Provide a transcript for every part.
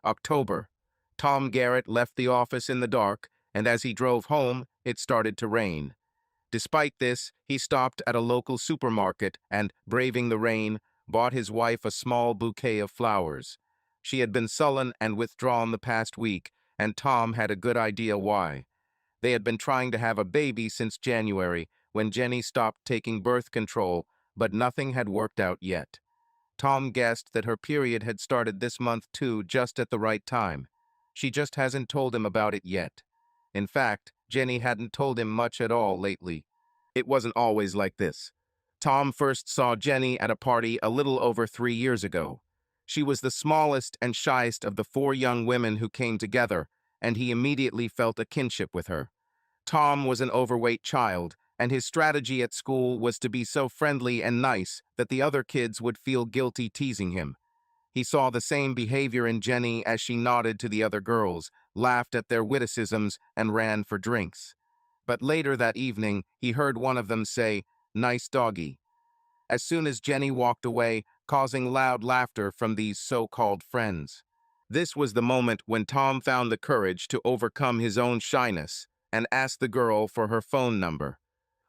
October. Tom Garrett left the office in the dark, and as he drove home, it started to rain. Despite this, he stopped at a local supermarket and, braving the rain, bought his wife a small bouquet of flowers. She had been sullen and withdrawn the past week, and Tom had a good idea why. They had been trying to have a baby since January, when Jenny stopped taking birth control, but nothing had worked out yet. Tom guessed that her period had started this month too, just at the right time. She just hasn't told him about it yet. In fact, Jenny hadn't told him much at all lately. It wasn't always like this. Tom first saw Jenny at a party a little over 3 years ago. She was the smallest and shyest of the four young women who came together, and he immediately felt a kinship with her. Tom was an overweight child, and his strategy at school was to be so friendly and nice that the other kids would feel guilty teasing him. He saw the same behavior in Jenny as she nodded to the other girls, laughed at their witticisms, and ran for drinks. But later that evening, he heard one of them say, "Nice doggy," as soon as Jenny walked away, causing loud laughter from these so-called friends. This was the moment when Tom found the courage to overcome his own shyness and ask the girl for her phone number.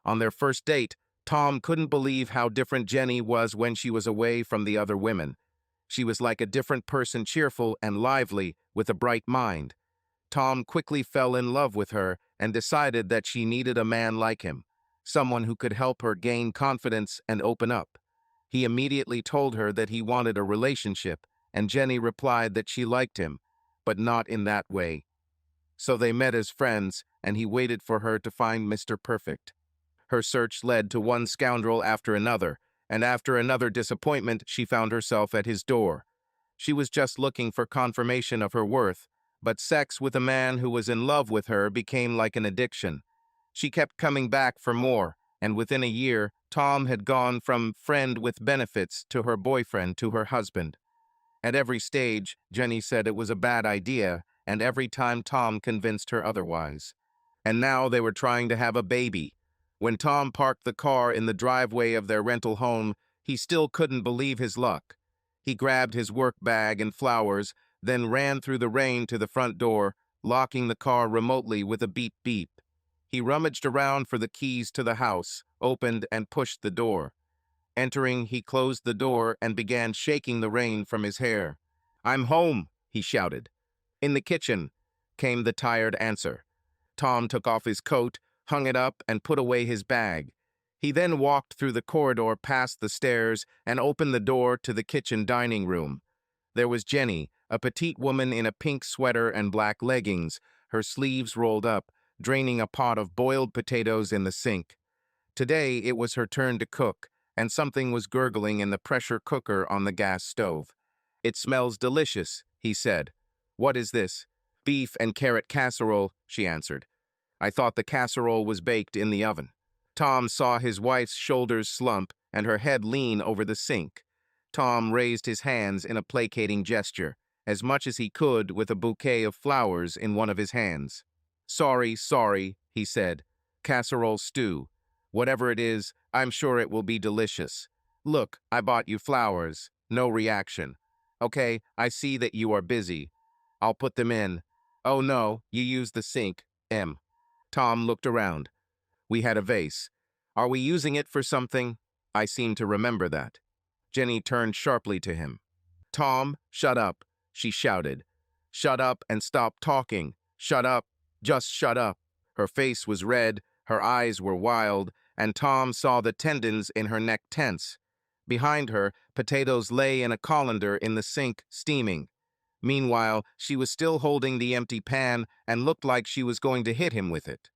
On their first date, Tom couldn't believe how different Jenny was when she was away from the other women. She was like a different person, cheerful and lively, with a bright mind. Tom quickly fell in love with her and decided that she needed a man like him, someone who could help her gain confidence and open up. He immediately told her that he wanted a relationship, and Jenny replied that she liked him, but not in that way. So they met as friends, and he waited for her to find Mr. Perfect. Her search led to one scoundrel after another, and after another disappointment, she found herself at his door. She was just looking for confirmation of her worth, but sex with a man who was in love with her became like an addiction. She kept coming back for more, and within a year, Tom had gone from friend with benefits to her boyfriend to her husband. At every stage, Jenny said it was a bad idea, and every time Tom convinced her otherwise. And now they were trying to have a baby. When Tom parked the car in the driveway of their rental home, he still couldn't believe his luck. He grabbed his work bag and flowers, then ran through the rain to the front door, locking the car remotely with a beep beep. He rummaged around for the keys to the house, opened and pushed the door. Entering, he closed the door and began shaking the rain from his hair. "I'm home," he shouted. "In the kitchen," came the tired answer. Tom took off his coat, hung it up, and put away his bag. He then walked through the corridor past the stairs and opened the door to the kitchen dining room. There was Jenny, a petite woman in a pink sweater and black leggings, her sleeves rolled up, draining a pot of boiled potatoes in the sink. Today it was her turn to cook, and something was gurgling in the pressure cooker on the gas stove. "It smells delicious," he said. "What is this?" "Beef and carrot casserole," she answered. "I thought the casserole was baked in the oven." Tom saw his wife's shoulders slump and her head lean over the sink. Tom raised his hands in a placating gesture, as much as he could with a bouquet of flowers in one of his hands. Sorry, he said. "Casserole stew. Whatever it is, I'm sure it will be delicious. Look, I bought you flowers." No reaction. "Okay, I see that you are busy. I'll put them in." "Oh no, you used the sink, Em." Tom looked around. "We had a vase. Are we using it for something? I seem to remember that." Jenny turned sharply to him. "Tom, shut up," she shouted. "Shut up and stop talking. Shut up. Just shut up." Her face was red, her eyes were wild, and Tom saw the tendons in her neck tense. Behind her, potatoes lay in a colander in the sink, steaming. Meanwhile, she was still holding the empty pan and looked like she was going to hit him with it.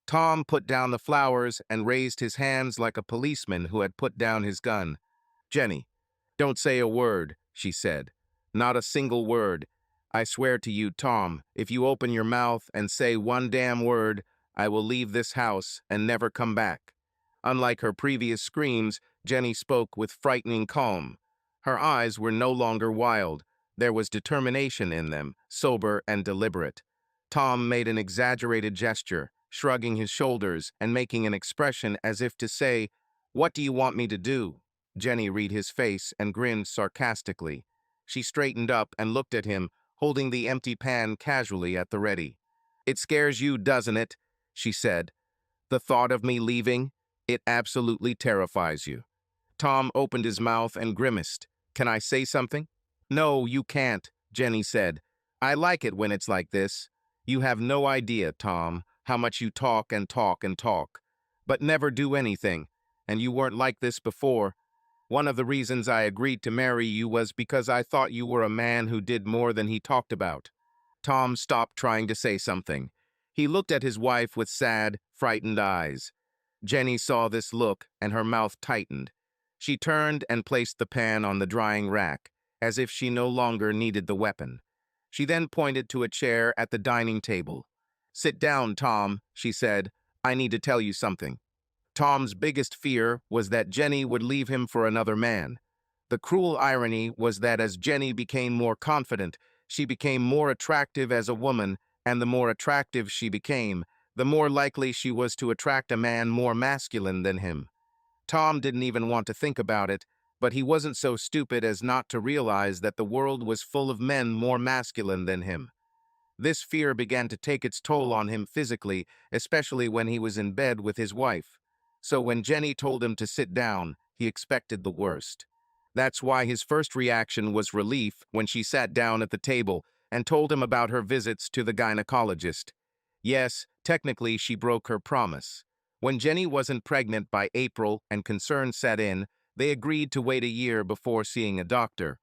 Tom put down the flowers and raised his hands like a policeman who had put down his gun. "Jenny, don't say a word," she said. "Not a single word. I swear to you, Tom, if you open your mouth and say one damn word, I will leave this house and never come back." Unlike her previous screams, Jenny spoke with frightening calm. Her eyes were no longer wild. There was determination in them, sober and deliberate. Tom made an exaggerated gesture, shrugging his shoulders and making an expression as if to say, "What do you want me to do?" Jenny read his face and grinned sarcastically. She straightened up and looked at him, holding the empty pan casually at the ready. "It scares you, doesn't it?" she said. "The thought of me leaving? It absolutely terrifies you." Tom opened his mouth and grimaced. "Can I say something?" "No, you can't," Jenny said. "I like it when it's like this. You have no idea, Tom, how much you talk and talk and talk, but never do anything. And you weren't like this before. One of the reasons I agreed to marry you was because I thought you were a man who did more than he talked about." Tom stopped trying to say something. He looked at his wife with sad, frightened eyes. Jenny saw this look, and her mouth tightened. She turned and placed the pan on the drying rack, as if she no longer needed the weapon. She then pointed to a chair at the dining table. "Sit down, Tom," she said. "I need to tell you something." Tom's biggest fear was that Jenny would leave him for another man. The cruel irony was that as Jenny became more confident, she became more attractive as a woman, and the more attractive she became, the more likely she was to attract a man more masculine than him. Tom didn't even want to think about it, but he wasn't so stupid as not to realize that the world was full of men more masculine than him. This fear began to take its toll on him physically, especially when he was in bed with his wife. So when Jenny told him to sit down, he expected the worst. That's why his first reaction was relief when she sat down at the table and told him about her visits to the gynecologist. Yes, technically she broke her promise. When Jenny wasn't pregnant by April and concern set in, they agreed to wait a year before seeing a doctor.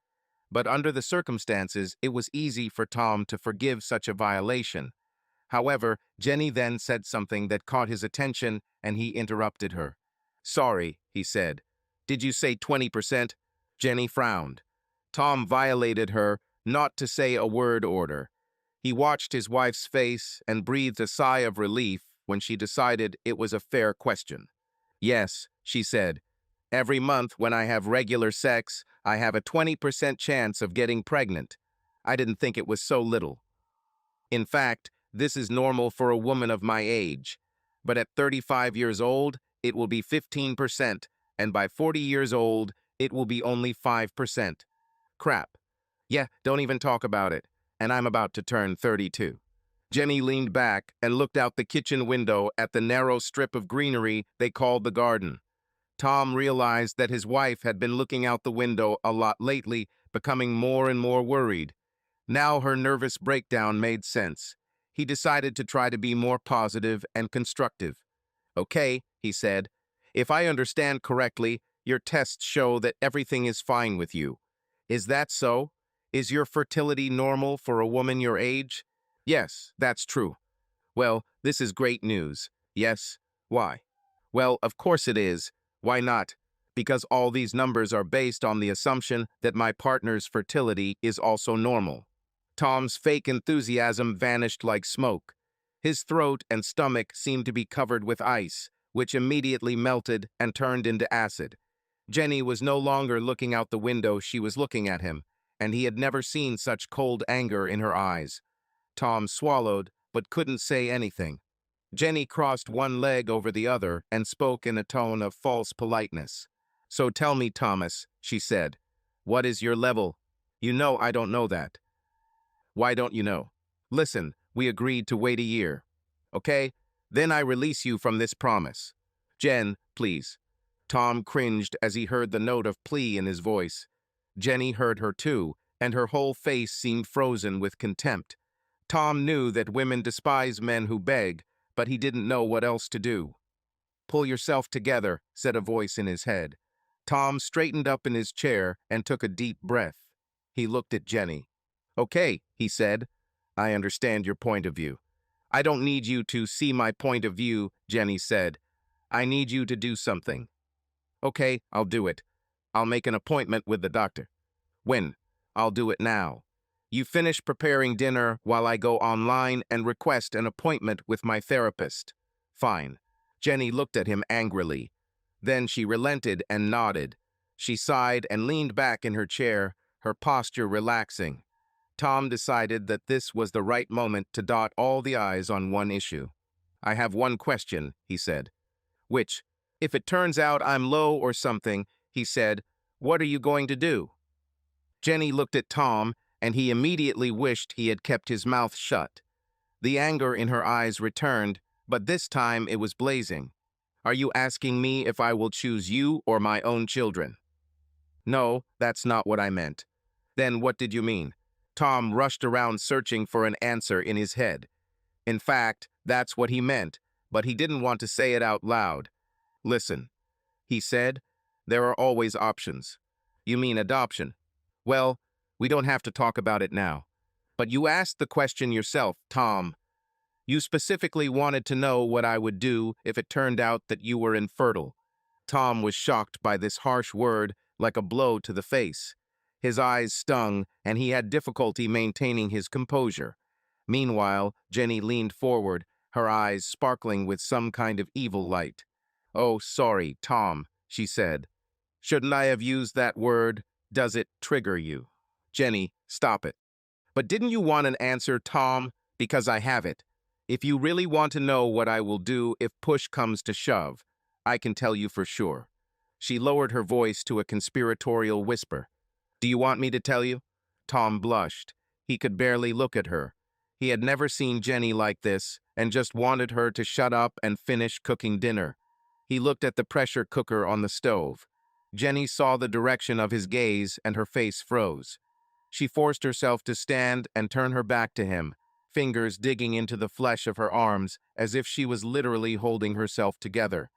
But under the circumstances, it was easy for Tom to forgive such a violation. However, Jenny then said something that caught his attention, and he interrupted her. "Sorry," he said. "Did you say 20%? Jenny frowned. Tom violated her not to say a word order. He watched his wife's face and breathed a sigh of relief when she decided it was a fair question. "Yes," she said. "Every month when I have regular sex, I have a 20% chance of getting pregnant. I didn't think it was so little. In fact, this is normal for a woman of my age. But at 35 years old, it will be 15%, and by 40 years old, it will be only 5%. Crap. Yeah, don't even talk about it. And I'm about to turn 32. Jenny leaned back and looked out the kitchen window at the narrow strip of greenery they called the garden. Tom realized that his wife had been looking out the window a lot lately, becoming more and more worried. Now her nervous breakdown made sense. He decided to try to be more positive and constructive. "Okay," he said. "If I understand correctly, your tests show that everything is fine with you. Is that so? Is your fertility normal for a woman your age?" "Yes, that's true." "Well, this is great news." "Yes? Why?" "Well, of course it is. Why not? Because all these numbers are based on the assumption that my partner's fertility is also normal." Tom's fake enthusiasm vanished like smoke. His throat and stomach seemed to be covered with ice, which immediately melted and turned into acid. Jenny was no longer looking out the window, she was looking at him, and he had never seen such cold anger in her eyes. Tom swallowed, but couldn't say anything. Jenny crossed one leg over the other and spoke in a tone of false politeness. "So tell me, Thomas," she said, "what is your level? You know I don't know that." "Why don't you know?" "Listen, we agreed to wait a year. Okay? Then I release you from this promise." "Jen, please." Tom cringed as he heard the note of plea in his voice. Jenny heard her too, and her whole face seemed frozen with contempt. Tom knew that women despise men who beg, but he didn't know what else to do. "Pull yourself together," said a voice in his head. Tom straightened up in his chair and took a deep breath. He looked at Jenny. "Okay," he said. "I understand your point of view." "I don't need you to see my point of view," Jenny said. "I need you to do something." "Okay, I'll do it. I'll make an appointment with the doctor." "When?" "I'll do it now. You finish preparing dinner while I go online and request an appointment with my therapist." "Fine." Jenny looked at him angrily. Then she relented and nodded. She sighed and leaned back in her chair, her posture relaxing. Tom decided that this was the right moment to dot all the I's on one issue. "I have one question," he said. "Which? If it turns out I'm low or something," he said, "what are you going to do?" Jenny looked at Tom, and he immediately wished he had kept his mouth shut. The anger in her eyes returned, but this time it was blazing. Are you asking me if I will choose you or my own children? No, that's not what I meant. Then what did you mean? Tom rushed around searching for an answer in his head. In fact, that's what he meant, but he didn't want to say it out loud. Listen, he said, there are always options. You mean adoption? Well, we don't have to talk about it now. But you asked the question yourself, Tom. You specifically wanted to know what I would do if it turned out that you were infertile. Tom was shocked by this harsh word like a blow to the face. His eyes stung, and he had difficulty maintaining his composure. Meanwhile, Jenny leaned forward, her eyes sparkling with some kind of evil light. Oh, sorry, Tom, she said. Shouldn't I have used that word? Does it trigger you? Jenny, stop it. But didn't you want an answer, Tom? Because I have it. If you really want to know what I will do if push comes to shove, I can tell you for sure. She lowered her voice to a conspiratorial whisper. Do you want me to tell you? Tom blushed. He could barely look at her. He had never seen Jenny like this and just wanted her to shut up and finish cooking dinner. He looked at the pressure cooker on the stove. Jenny saw the direction of his gaze and her face froze. She forced herself to stand and turn her back to him, fingers digging into the flesh of her arms as if she was literally holding herself together.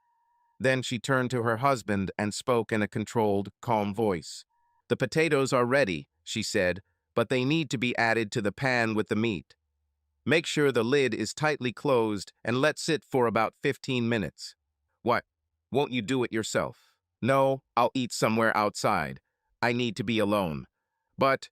Then she turned to her husband and spoke in a controlled, calm voice. The potatoes are ready, she said, but they need to be added to the pan with the meat. Make sure the lid is tightly closed and let sit for about 15 minutes. What? Won't you do it yourself? No, I'll eat somewhere outside. I need to be alone. But,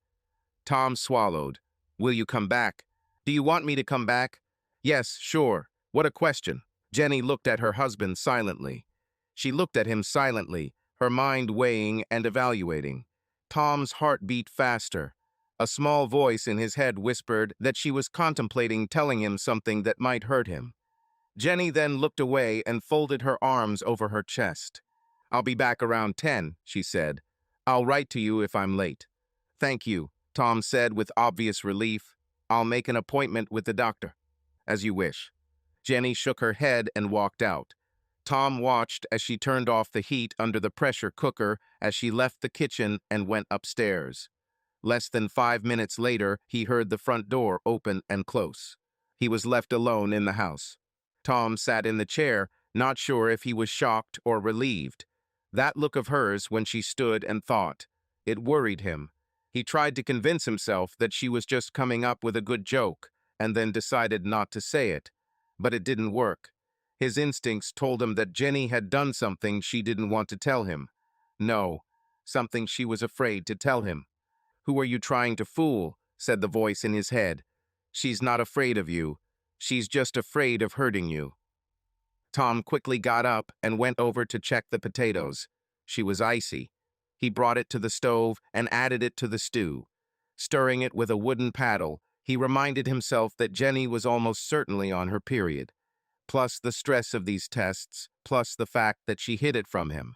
Tom swallowed. Will you come back? Do you want me to come back? Yes, sure. What a question. Jenny looked at her husband silently. She looked at him silently, her mind weighing and evaluating. Tom's heart beat faster. A small voice in his head whispered that she was contemplating telling him something that might hurt him. Jenny then looked away and folded her arms over her chest. I'll be back around 10, she said. I'll write to you if I'm late. Thank you, Tom said with obvious relief. I'll make an appointment with the doctor. As you wish. Jenny shook her head and walked out. Tom watched as she turned off the heat under the pressure cooker as she left the kitchen and went upstairs. Less than 5 minutes later, he heard the front door open and close. He was left alone in the house. Tom sat in the chair, not sure if he was shocked or relieved. That look of hers when she stood and thought. It worried him. He tried to convince himself that she was just coming up with a good joke, and then decided not to say it. But it didn't work. His instincts told him that Jenny had done something she didn't want to tell him. No, something she was afraid to tell him. Who are you trying to fool? Said the voice in his head. She's not afraid of you. She's just afraid of hurting you. Tom quickly got up and went over to check the potatoes. She was icy. He brought it to the stove and added it to the stew. Stirring it with a wooden paddle, he reminded himself that Jenny was almost certainly on her period. Plus the stress of these tests, plus the fact that she hid it from him.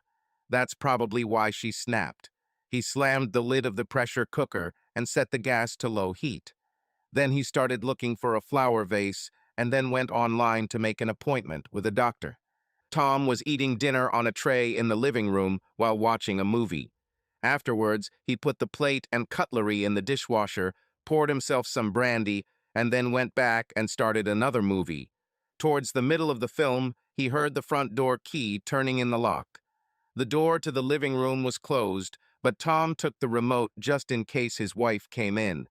That's probably why she snapped. He slammed the lid of the pressure cooker and set the gas to low heat. Then he started looking for a flower vase and then went online to make an appointment with a doctor. Tom was eating dinner on a tray in the living room while watching a movie. Afterwards, he put the plate and cutlery in the dishwasher, poured himself some brandy, and then went back and started another movie. Towards the middle of the film, he heard the front door key turning in the lock. The door to the living room was closed, but Tom took the remote just in case his wife came in.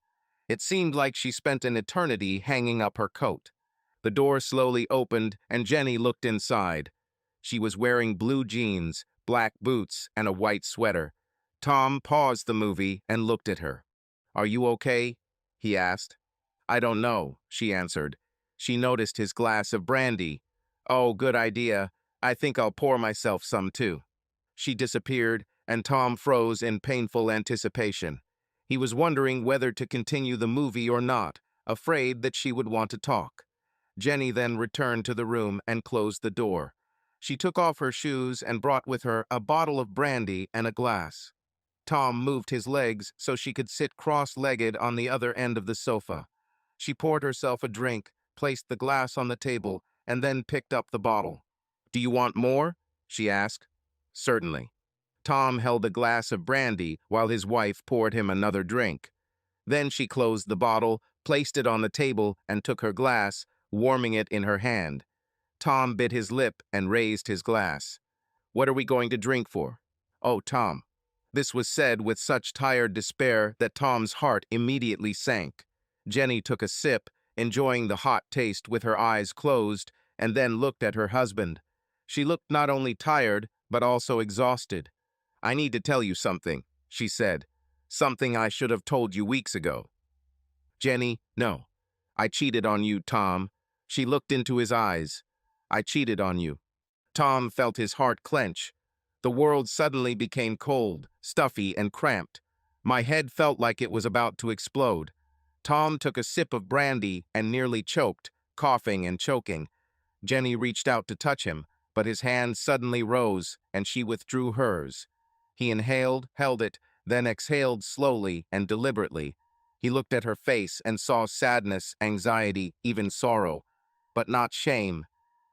It seemed like she spent an eternity hanging up her coat. The door slowly opened, and Jenny looked inside. She was wearing blue jeans, black boots, and a white sweater. Tom paused the movie and looked at her. Are you okay? He asked. I don't know, she answered. She noticed his glass of brandy. Oh, good idea. I think I'll pour myself some too. She disappeared, and Tom froze in painful anticipation. He was wondering whether to continue the movie or not, afraid that she would want to talk. Jenny then returned to the room and closed the door. She took off her shoes and brought with her a bottle of brandy and a glass. Tom moved his legs so she could sit cross-legged on the other end of the sofa. She poured herself a drink, placed the glass on the table, and then picked up the bottle. "Do you want more?" she asked. "Certainly." Tom held a glass of brandy while his wife poured him another drink. Then she closed the bottle, placed it on the table, and took her glass, warming it in her hand. Tom bit his lip and raised his glass. "What are we going to drink for?" "Oh, Tom." This was said with such tired despair that Tom's heart immediately sank. Jenny took a sip, enjoying the hot taste with her eyes closed, and then looked at her husband. She looked not only tired, but also exhausted. "I need to tell you something," she said. "Something I should have told you weeks ago." "Jenny, no. I cheated on you, Tom." She looked into his eyes. "I cheated on you." Tom felt his heart clench. The world suddenly became cold, stuffy, and cramped. My head felt like it was about to explode. Tom took a sip of brandy and nearly choked, coughing and choking. Jenny reached out to touch him, but his hand suddenly rose, and she withdrew hers. He inhaled, held it, then exhaled slowly and deliberately. He looked at her face and saw sadness, anxiety, even sorrow, but not shame.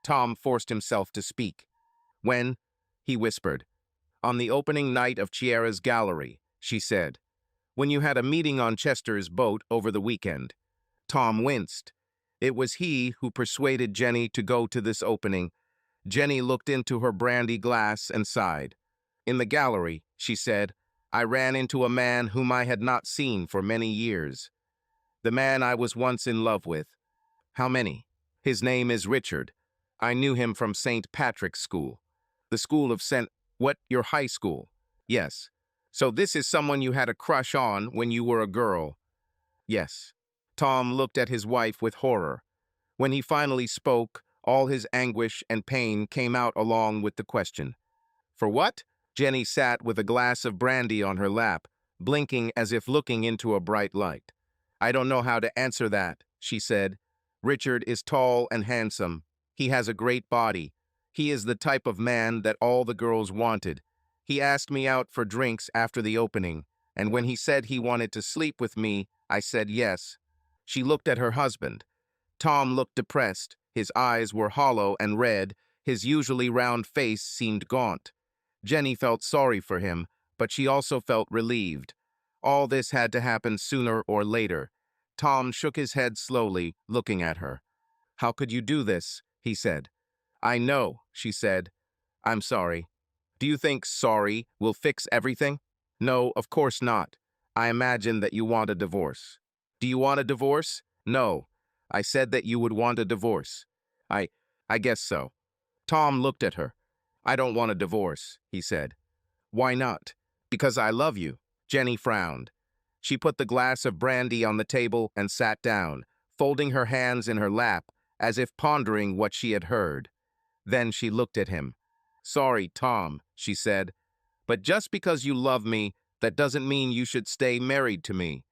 Tom forced himself to speak. "When?" he whispered. "On the opening night of Chiara's gallery," she said. "When you had a meeting on Chester's boat over the weekend." Tom winced. It was he who persuaded Jenny to go to this opening. Jenny looked into her brandy glass and sighed. "In the gallery," she said, "I ran into a man whom I had not seen for many years. The man I was once in love with." "How many?" "His name is Richard. I knew him from St. Patrick's School." "The school of St. What, your high school?" "Yes." "So this is someone you had a crush on when you were a girl?" "Yes." Tom looked at his wife with horror. When he finally spoke, all his anguish and pain came out along with the question. "For what?" Jenny sat with a glass of brandy on her lap, blinking as if looking into a bright light. "I don't know how to answer that," she said. "Richard is tall and handsome. He has a great body. He is the type of man that all the girls wanted. He asked me out for drinks after the opening, and when he said he wanted to sleep with me, I said yes." She looked at her husband. Tom looked depressed. His eyes were hollow and red. His usually round face seemed gaunt. Jenny felt sorry for him, but she also felt relieved. All this had to happen sooner or later. Tom shook his head slowly, looking at her. "How could you do this?" he said. "I know," she said. "I'm sorry." "Do you think sorry will fix everything?" "No, of course not. I imagine that you want a divorce." "Do you want a divorce?" "No. I said that you would want a divorce." I I guess so." Tom looked at her. "I don't want a divorce," he said. "Why not?" "Because I love you." Jenny frowned. She put the glass of brandy on the table and sat down, folding her hands in her lap, as if pondering what she had heard. Then she looked at him. "Sorry, Tom," she said, "but just because you love me, that doesn't mean you should stay married to me."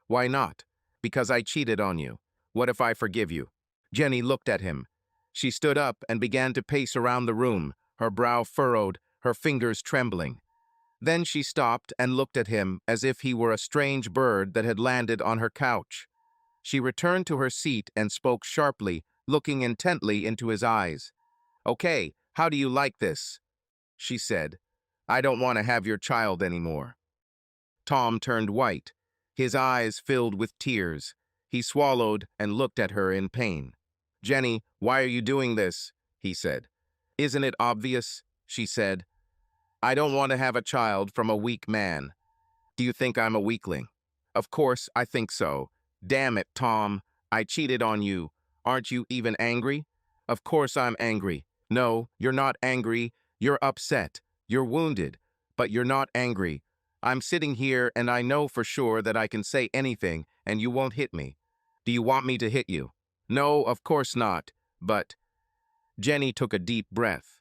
"Why not?" "Because I cheated on you. What if I forgive you?" Jenny looked at him. She stood up and began to pace around the room, her brow furrowed, her fingers trembling. Then she stopped and looked at him as if he were a strange bird that had landed on her couch. She returned to her seat and spoke sharply, looking intently into his eyes. "Okay, how do you like this?" she said. "I don't want to have your child anymore." Tom turned white. His eyes filled with tears. He swallowed and looked at her in pain. "Jenny, why are you doing this?" he said. "Isn't it obvious?" she said. "I don't want to have a child from a weak man." "Do you think I'm a weakling?" "Of course, I think so. Damn it, Tom. I cheated on you. Aren't you even angry?" "Of course I'm angry." "No, you're not angry. You're upset. You're wounded. But you're not angry. I'm sitting here and I know for sure that I can say anything and you won't hit me. Do you want me to hit you?" "No, of course not. But—" Jenny took a deep breath.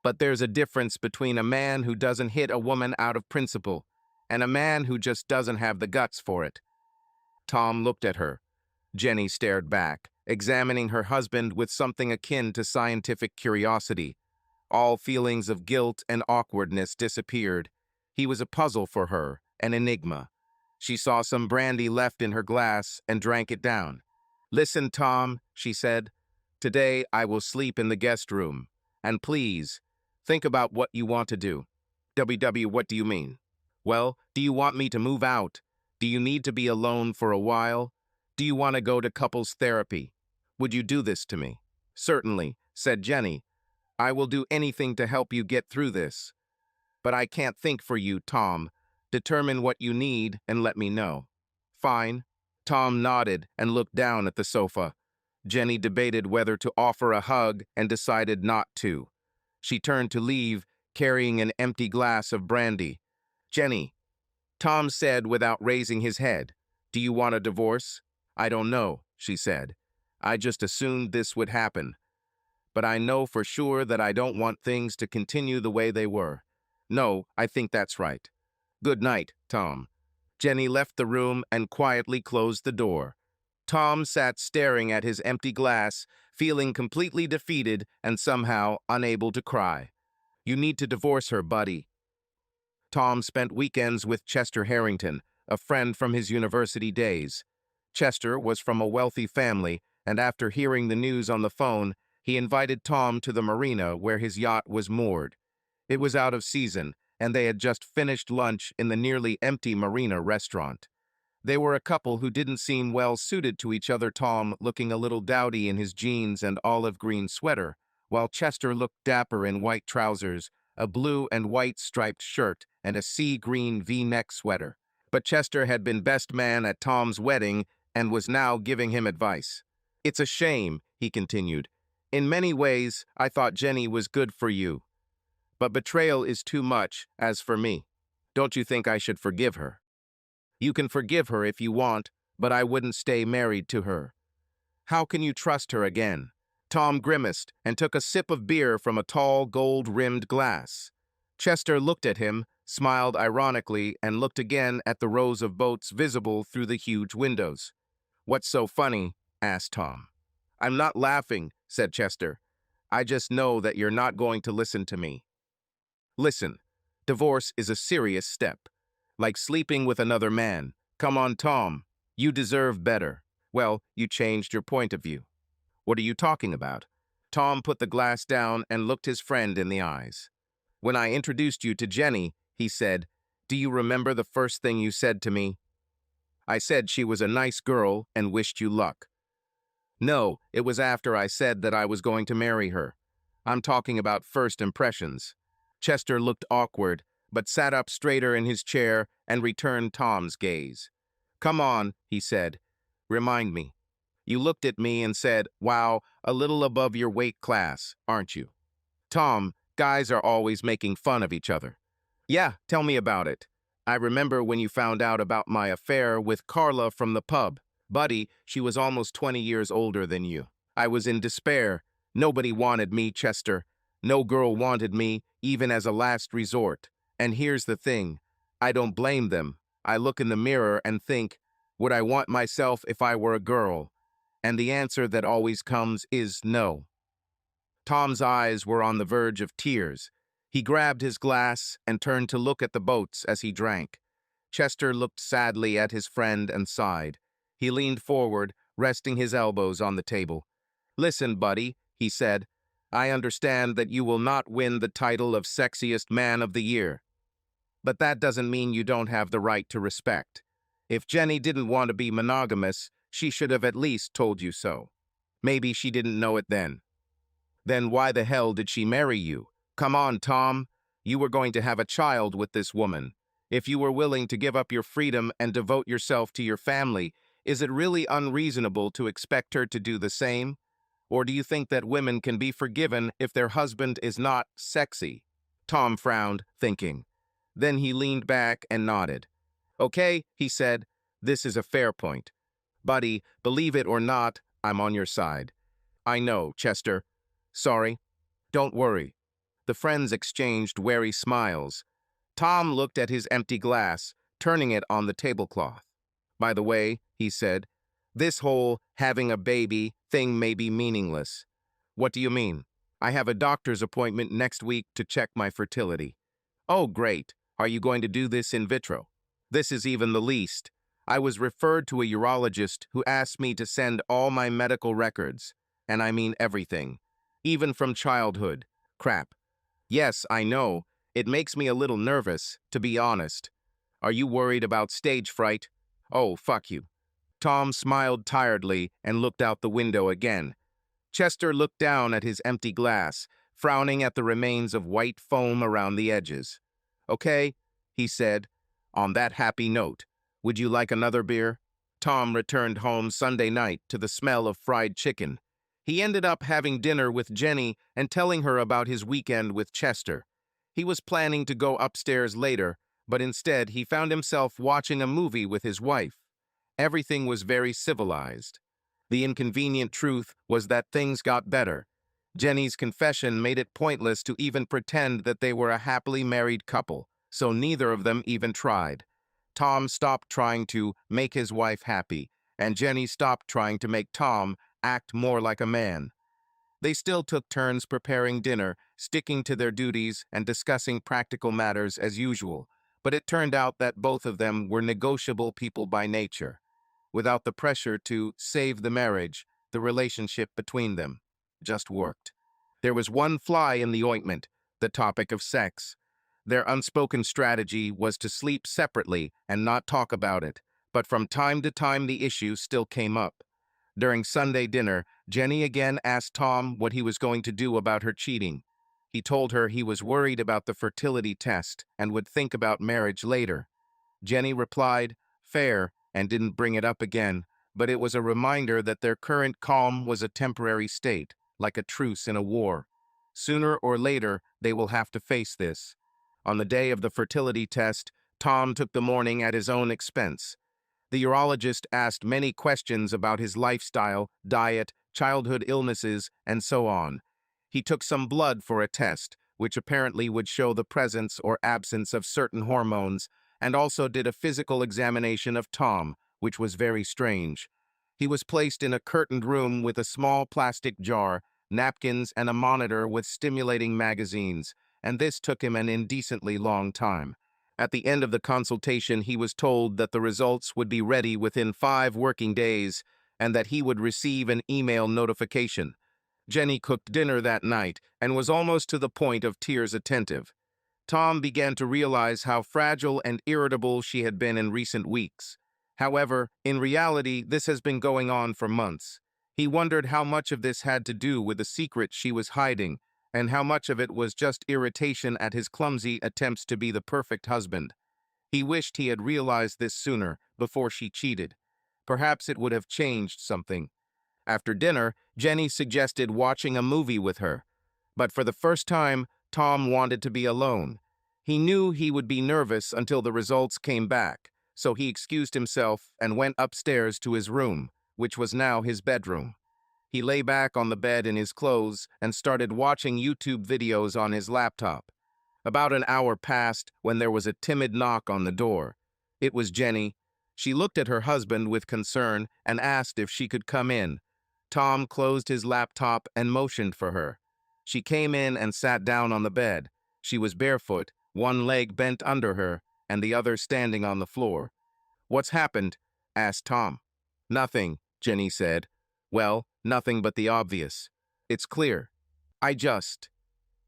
"But there's a difference between a man who doesn't hit a woman out of principle and a man who just doesn't have the guts for it." Tom looked at her. Jenny stared back, examining her husband with something akin to scientific curiosity. All feelings of guilt and awkwardness disappeared. He was a puzzle for her, an enigma. She saw some brandy left in her glass and drank it down. "Listen, Tom," she said. "Today I will sleep in the guest room. And please, think about what you want to do." "WW, what do you mean?" "Well, do you want me to move out? Do you need to be alone for a while? Do you want to go to couples therapy? Would you do this to me?" "Certainly," said Jenny. "I will do anything to help you get through this. But I can't think for you, Tom. Determine what you need and let me know." "Fine." Tom nodded and looked down at the sofa. Jenny debated whether to offer a hug and decided not to. She turned to leave, carrying an empty glass of brandy. "Jenny," Tom said without raising his head, "do you want a divorce?" "I don't know," she said. "I just assumed this would happen. But I know for sure that I don't want things to continue the way they were." "No, I think that's right. Good night, Tom." Jenny left the room and quietly closed the door. Tom sat staring at his empty glass, feeling completely defeated and somehow unable to cry. "You need to divorce her, buddy." Tom spent weekends with Chester Harrington, a friend from his university days. Chester was from a wealthy family, and after hearing the news on the phone, he invited Tom to the marina where his yacht was moored. It was out of season, and they had just finished lunch in the nearly empty marina restaurant. They were a couple who didn't seem well suited to each other, Tom looking a little dowdy in his jeans and olive green sweater, while Chester looked dapper in white trousers, a blue and white striped shirt, and a sea green V-neck sweater. But Chester had been best man at Tom's wedding and was now giving him advice. "It's a shame," he continued. "In many ways, I thought Jenny was good for you. But betrayal is too much, as for me. Don't you think I should forgive her?" "You can forgive her if you want, but I wouldn't stay married to her." "How can you trust her again?" Tom grimaced and took a sip of beer from a tall, gold-rimmed glass. Chester looked at him, smiled ironically, and looked again at the rows of boats visible through the huge windows. "What's so funny?" asked Tom. "I'm not laughing," said Chester. "I just know that you're not going to listen to me. Listen, divorce is a serious step. Like sleeping with another man. Come on, Tom. You deserve better." "Well, you changed your point of view." "What are you talking about?" Tom put the glass down and looked his friend in the eyes. "When I introduced you to Jenny," he said, "do you remember the first thing you said to me?" "I said she was a nice girl and wished you luck." "No, it was after I said that I was going to marry her. I'm talking about first impressions." Chester looked awkward, but sat up straighter in his chair and returned Tom's gaze. "Come on," he said. "Remind me. You looked at me and said, 'Wow, a little above your weight class, aren't you?' Tom, guys are always making fun of each other." "Yeah, tell me about it. I remember when you found out about my affair with Carla from the pub. Buddy, she was almost 20 years older than you. I was in despair. Nobody wanted me, Chester. No girl wanted me, even as a last resort. And here's the thing. I don't blame them. I look in the mirror and think, would I want myself if I were a girl? And the answer that always comes is no." Tom's eyes were on the verge of tears. He grabbed his glass and turned to look at the boats as he drank. Chester looked sadly at his friend and sighed. He leaned forward, resting his elbows on the table. "Listen, buddy," he said. "I understand that you will not win the title of sexiest man of the year. But that doesn't mean you don't have the right to respect. If Jenny didn't want to be monogamous, she should have at least told you so. Maybe she didn't know it then. Then why the hell did she marry you? Come on, Tom. You were going to have a child with this woman. If you were willing to give up your freedom and devote yourself to your family, is it really unreasonable to expect her to do the same? Or do you think that women can be forgiven if their husband is not sexy?" Tom frowned, thinking. Then he leaned back and nodded. "Okay," he said, "this is a fair point. Buddy, believe it or not, I'm on your side." "I know, Chester. Sorry." "Don't worry." The friends exchanged wary smiles. Tom looked at his empty glass, turning it on the tablecloth. "By the way," he said, "this whole having a baby thing may be meaningless." "What do you mean?" "I have a doctor's appointment next week to check my fertility." "Oh, great. Are you going to do this in vitro? This is even the least. I was referred to a urologist who asked me to send all my medical records, and I mean everything, even from childhood. Crap. Yes, I know. It makes me a little nervous, to be honest. Are you worried about stage fright? Oh, fuck you. Tom smiled tiredly and looked out the window again. Chester looked down at his empty glass, frowning at the remains of white foam around the edges. Okay, he said, on that happy note, would you like another beer? Tom returned home Sunday night to the smell of fried chicken. He ended up having dinner with Jenny and telling her about his weekend with Chester. He was planning to go upstairs later, but instead he found himself watching a movie with his wife. Everything was very civilized. The inconvenient truth was that things got better. Jenny's confession made it pointless to even pretend that they were a happily married couple, so neither of them even tried. Tom stopped trying to make his wife happy, and Jenny stopped trying to make Tom act more like a man. They still took turns preparing dinner, sticking to their duties and discussing practical matters as usual, but it turned out that both of them were negotiable people by nature. Without the pressure to save the marriage, the relationship between them just worked. There was one fly in the ointment, the topic of sex. Their unspoken strategy was to sleep separately and not talk about it, but from time to time the issue still came up. During Sunday dinner, Jenny again asked Tom what he was going to do about her cheating. He told her he was worried about the fertility test and would think about marriage later. Jenny replied, fair, and didn't bring it up again, but it was a reminder that their current calm was a temporary state, like a truce in a war. Sooner or later, they will have to face this. On the day of the fertility test, Tom took the morning at his own expense. The urologist asked many questions about his lifestyle, diet, childhood illnesses, and so on. He took some blood for a test, which apparently would show the presence or absence of certain hormones, and also did a physical examination of Tom, which was very strange. He was placed in a curtained room with a small plastic jar, napkins, and a monitor with stimulating magazines, and this took him an indecently long time. At the end of the consultation, he was told that the results would be ready within 5 working days and that he would receive an email notification. Jenny cooked dinner that night and was almost to the point of tears attentive. Tom began to realize how fragile and irritable she had been in recent weeks. However, in reality, this has been going on for months. He wondered how much of this had to do with the secret she was hiding, and how much of it was just irritation at his clumsy attempts to be the perfect husband. He wished he had realized this sooner, before she cheated. Perhaps it would have changed something. After dinner, Jenny suggested watching a movie with her. But for the first time, Tom wanted to be alone. He knew he would be nervous until the results came back, so he excused himself and went upstairs to his room, which was now his bedroom. He lay back on the bed in his clothes and started watching YouTube videos on his laptop. About an hour passed when there was a timid knock on the door. It was Jenny. She looked at her husband with concern and asked if she could come in. Tom closed his laptop and motioned for her. She came in and sat down on the bed. She was barefoot, one leg bent under her, and the other standing on the floor. "What's happened?" asked Tom. "Nothing," Jenny said. "Well, nothing but the obvious. It's clear. I just..."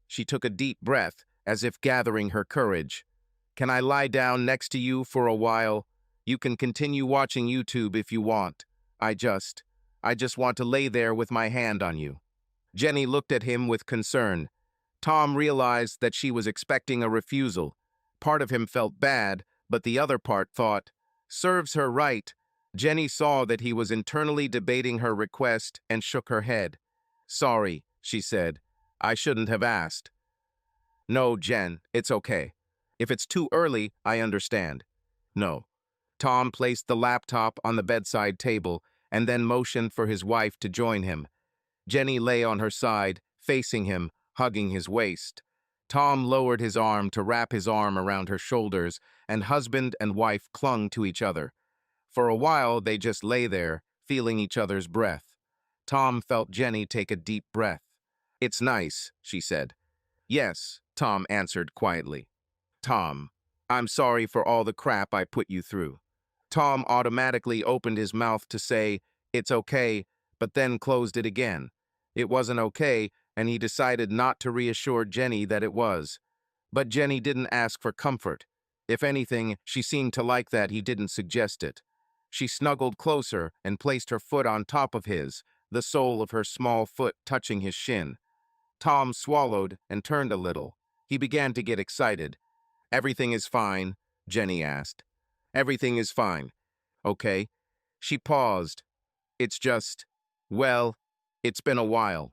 She took a deep breath, as if gathering her courage. "Can I lie down next to you for a while? You can continue watching YouTube if you want. I just want to lay there with my hand on you." Jenny looked at him with concern. Tom realized that she was expecting a refusal. Part of him felt bad, but the other part thought, serves her right. Jenny saw that he was internally debating her request and shook her head. "Sorry," she said. "I shouldn't have asked." "No, Jen, it's okay. If it's too early, I understand." "No." Tom placed the laptop on the bedside table and then motioned for his wife to join him. Jenny lay on her side, facing him, hugging his waist. Tom lowered his arm to wrap his arm around her shoulders, and husband and wife clung to each other. For a while, they just lay there, feeling each other's breath. Tom felt Jenny take a deep breath. "It's nice," she said. "Yes," Tom answered quietly. "Tom, I'm sorry for all the crap I put you through. Tom automatically opened his mouth to say, it's okay, but then closed it again. It wasn't okay, and he decided not to reassure Jenny that it was. But Jenny didn't ask for comfort. If anything, she seemed to like that he didn't suggest it. She snuggled closer and placed her foot on top of his, the sole of her small foot touching his shin. Tom swallowed and turned a little. He began to get excited. Everything is fine, Jenny asked. Everything is fine. Okay. She paused. It's just, well, it's been a while.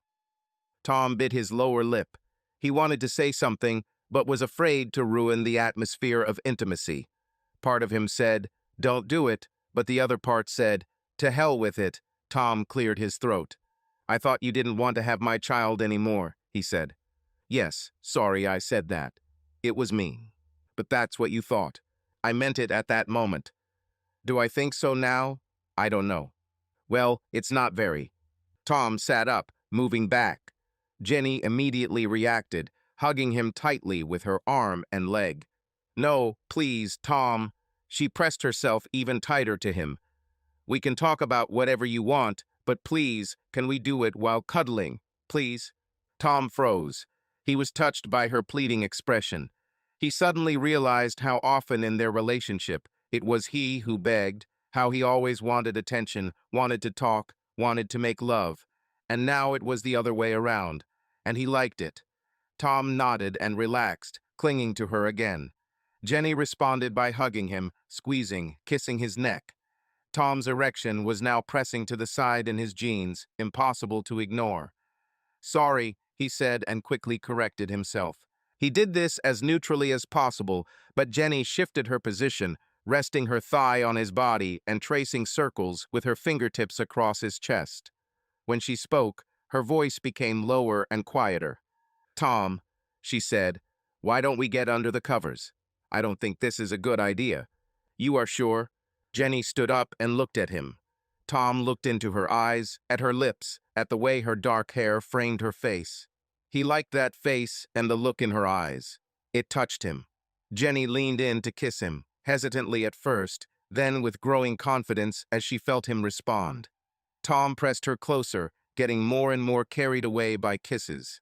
Tom bit his lower lip. He wanted to say something, but was afraid to ruin the atmosphere of intimacy. Part of him said, don't do it, but the other part said, to hell with it. Tom cleared his throat. I thought you didn't want to have my child anymore, he said. Yes, sorry I said that. It was me. But that's what you thought. I meant it at that moment. Do I think so now? I don't know. Well, it's not very. Tom sat up, moving back. Jenny immediately reacted, hugging him tightly with her arm and leg. No, please, Tom. She pressed herself even tighter to him. We can talk about whatever you want, but please, can we do it while cuddling, please? Tom froze. He was touched by her pleading expression. He suddenly realized how often in their relationship it was he who begged, how he always wanted attention, wanted to talk, wanted to make love. And now it was the other way around, and he liked it. Tom nodded and relaxed, clinging to her again. Jenny responded by hugging him, squeezing, kissing his neck. Tom's erection was now pressing to the side in his jeans, impossible to ignore. Sorry, he said and quickly corrected himself. He did this as neutrally as possible, but Jenny shifted her position, resting her thigh on his body and tracing circles with her fingertips across his chest. When she spoke, her voice became lower and quieter. Tom, she said, why don't we get under the covers? I don't think this is a good idea. You are sure? Jenny stood up and looked at him. Tom looked into her eyes, at her lips, at the way her dark hair framed her face. He liked that face and the look in her eyes. It touched him. Jenny leaned in to kiss him, hesitantly at first, then with growing confidence as she felt him respond. Tom pressed her closer, getting more and more carried away by kisses.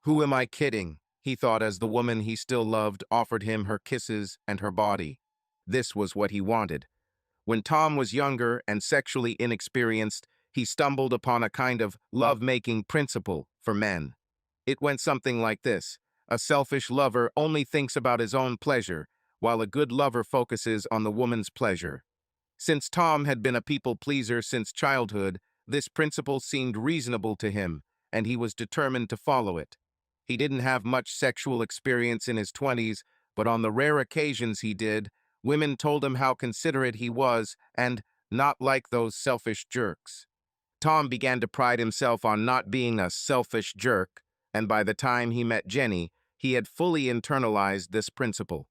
Who am I kidding? He thought as the woman he still loved offered him her kisses and her body. This was what he wanted. When Tom was younger and sexually inexperienced, he stumbled upon a kind of love-making principle for men. It went something like this. A selfish lover only thinks about his own pleasure, while a good lover focuses on the woman's pleasure. Since Tom had been a people-pleaser since childhood, this principle seemed reasonable to him, and he was determined to follow it. He didn't have much sexual experience in his 20s, but on the rare occasions he did, women told him how considerate he was and not like those selfish jerks. Tom began to pride himself on not being a selfish jerk, and by the time he met Jenny, he had fully internalized this principle.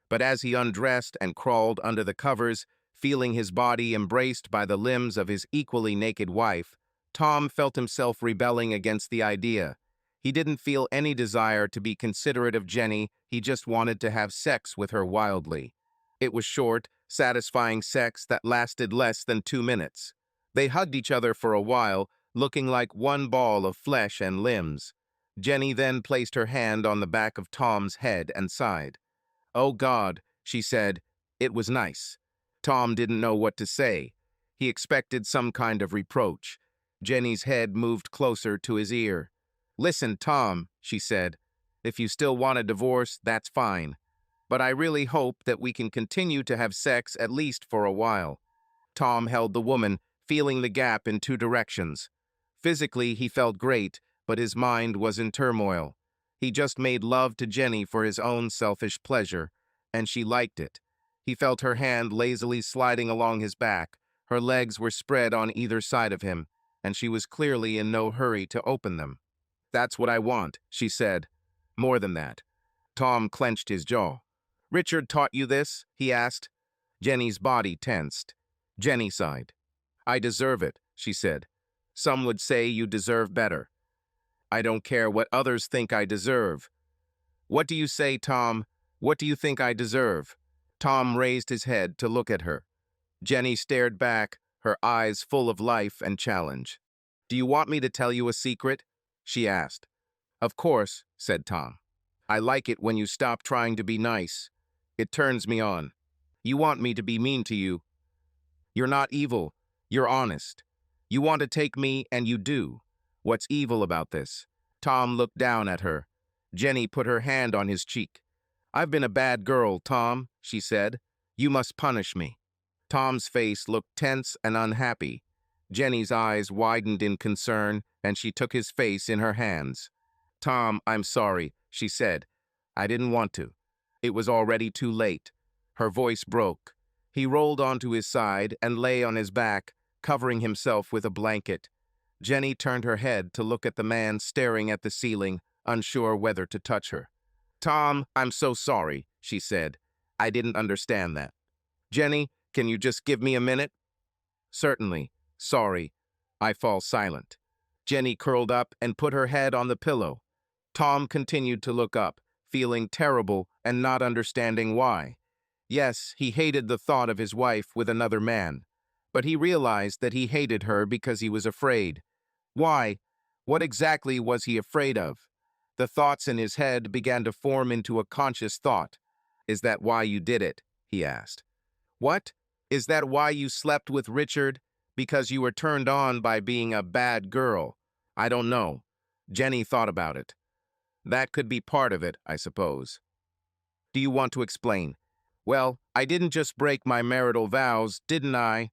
But as he undressed and crawled under the covers, feeling his body embraced by the limbs of his equally naked wife, Tom felt himself rebelling against the idea. He didn't feel any desire to be considerate of Jenny, he just wanted to have sex with her wildly. It was short, satisfying sex that lasted less than 2 minutes. They hugged each other for a while, looking like one ball of flesh and limbs. Jenny then placed her hand on the back of Tom's head and sighed. Oh God, she said, it was nice. Tom didn't know what to say. He expected some kind of reproach. Jenny's head moved closer to his ear. Listen, Tom, she said, if you still want a divorce, that's fine. But I really hope that we can continue to have sex at least for a while. Tom held the woman, feeling the gap in 2 directions. Physically, he felt great, but his mind was in turmoil. He just made love to Jenny for his own selfish pleasure, and she liked it. He felt her hand lazily sliding along his back. Her legs were spread on either side of him, and she was clearly in no hurry to open them. That's what I want, she said. More than that. Tom clenched his jaw. Richard taught you this? He asked. Jenny's body tensed. Jenny sighed. I deserve it, she said. Some would say you deserve better. I don't care what others think I deserve. What do you say, Tom? What do you think I deserve? Tom raised his head to look at her. Jenny stared back, her eyes full of life and challenge. Do you want me to tell you a secret? She asked. Of course, said Tom. I like it when you stop trying to be nice. It turns me on. You want me to be mean to you. You're not evil. You're honest. You want to take me, and you do. What's evil about this? Tom looked down at her. Jenny put her hand on his cheek. I've been a bad girl, Tom, she said. You must punish me. Tom's face looked tense and unhappy. Jenny's eyes widened in concern, and she took his face in her hands. Tom, I'm sorry, she said. I didn't want to. It was already too late. Her voice broke. He rolled onto his side and lay on his back, covering himself with a blanket. Jenny turned her head to look at the man staring at the ceiling, unsure whether to touch her. Tom, I'm so sorry, she said. I didn't understand that. Jenny, can you just give me a minute? Certainly. Sorry. I fall silent. Jenny curled up and put her head on the pillow. Tom continued to look up, feeling terrible and not understanding why. Yes, he hated the thought of his wife with another man, but he realized that he hated her because he was afraid. Why? What exactly was he afraid of? The thoughts in his head began to form into a conscious thought. Is that why you did it? He asked. What? Is that why you slept with Richard? Because you were turned on by being a bad girl? I don't know. Jenny thought about it. That could be part of it, I suppose. Do you want to explain? Well, I didn't just break my marital vows, didn't I?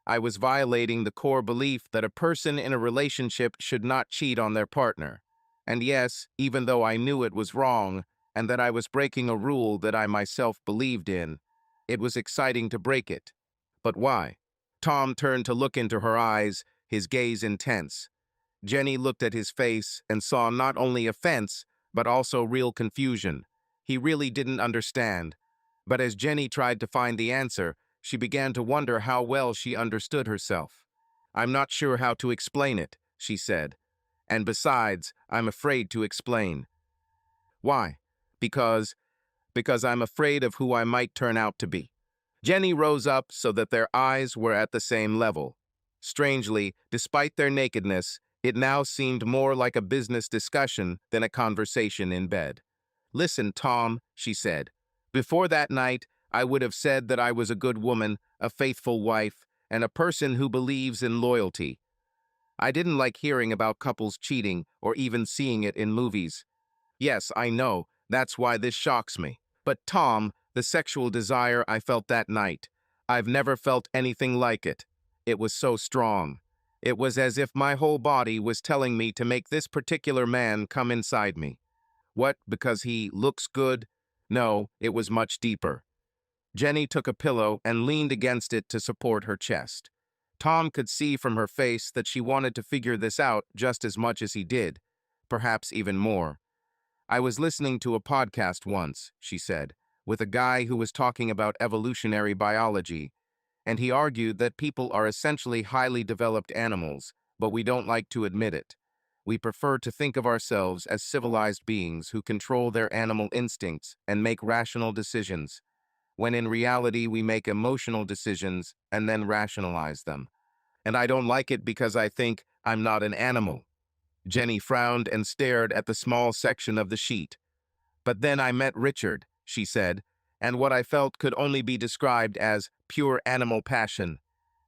I was violating the core belief that a person in a relationship should not cheat on their partner. And yes, even though I knew it was wrong, and that I was breaking a rule that I myself believed in, it was exciting to break it. But why? Tom turned to look into her eyes, his gaze intense. Jenny looked at his face and saw not only offense, but also real confusion. He really didn't understand. But as Jenny tried to find the answer, she began to wonder how well she understood herself. I'm not sure how to explain it, she said. And besides, I'm afraid to explain. Why? Because I'm afraid of who I might turn out to be. Jenny rose up so that their eyes were at the same level. Strangely, despite their nakedness, it now seemed more like a business discussion than a conversation in bed. Listen, Tom, she said. Before that night, I would have said that I was a good woman, a faithful wife, and a person who believes in loyalty. I didn't like hearing about couples cheating or even seeing it in movies. Yes, I know, that's why this shocks me. But Tom, the sexual desire I felt that night, I've never felt anything like it. It was so strong. It was as if my whole body was telling me to make this particular man come inside me. What, because he looks good? No, it was much deeper. Jenny took a pillow and leaned against it to support her chest. Tom could see from her face that she wanted to figure this out just as much as he did, perhaps even more. I was listening to a podcast once, she said, with a guy who was talking about evolutionary biology, and he argued that people are essentially highly developed animals, but we don't like to admit it. We prefer to think of ourselves as civilized beings who control their animal instincts and make rational decisions, when in reality we make emotional decisions and then rationalize them. And I don't like it because I think I'm not an animal. Jenny frowned and stared at the small section of the sheet. But then I met Richard, she said, and what I felt could only be described as pure animal passion.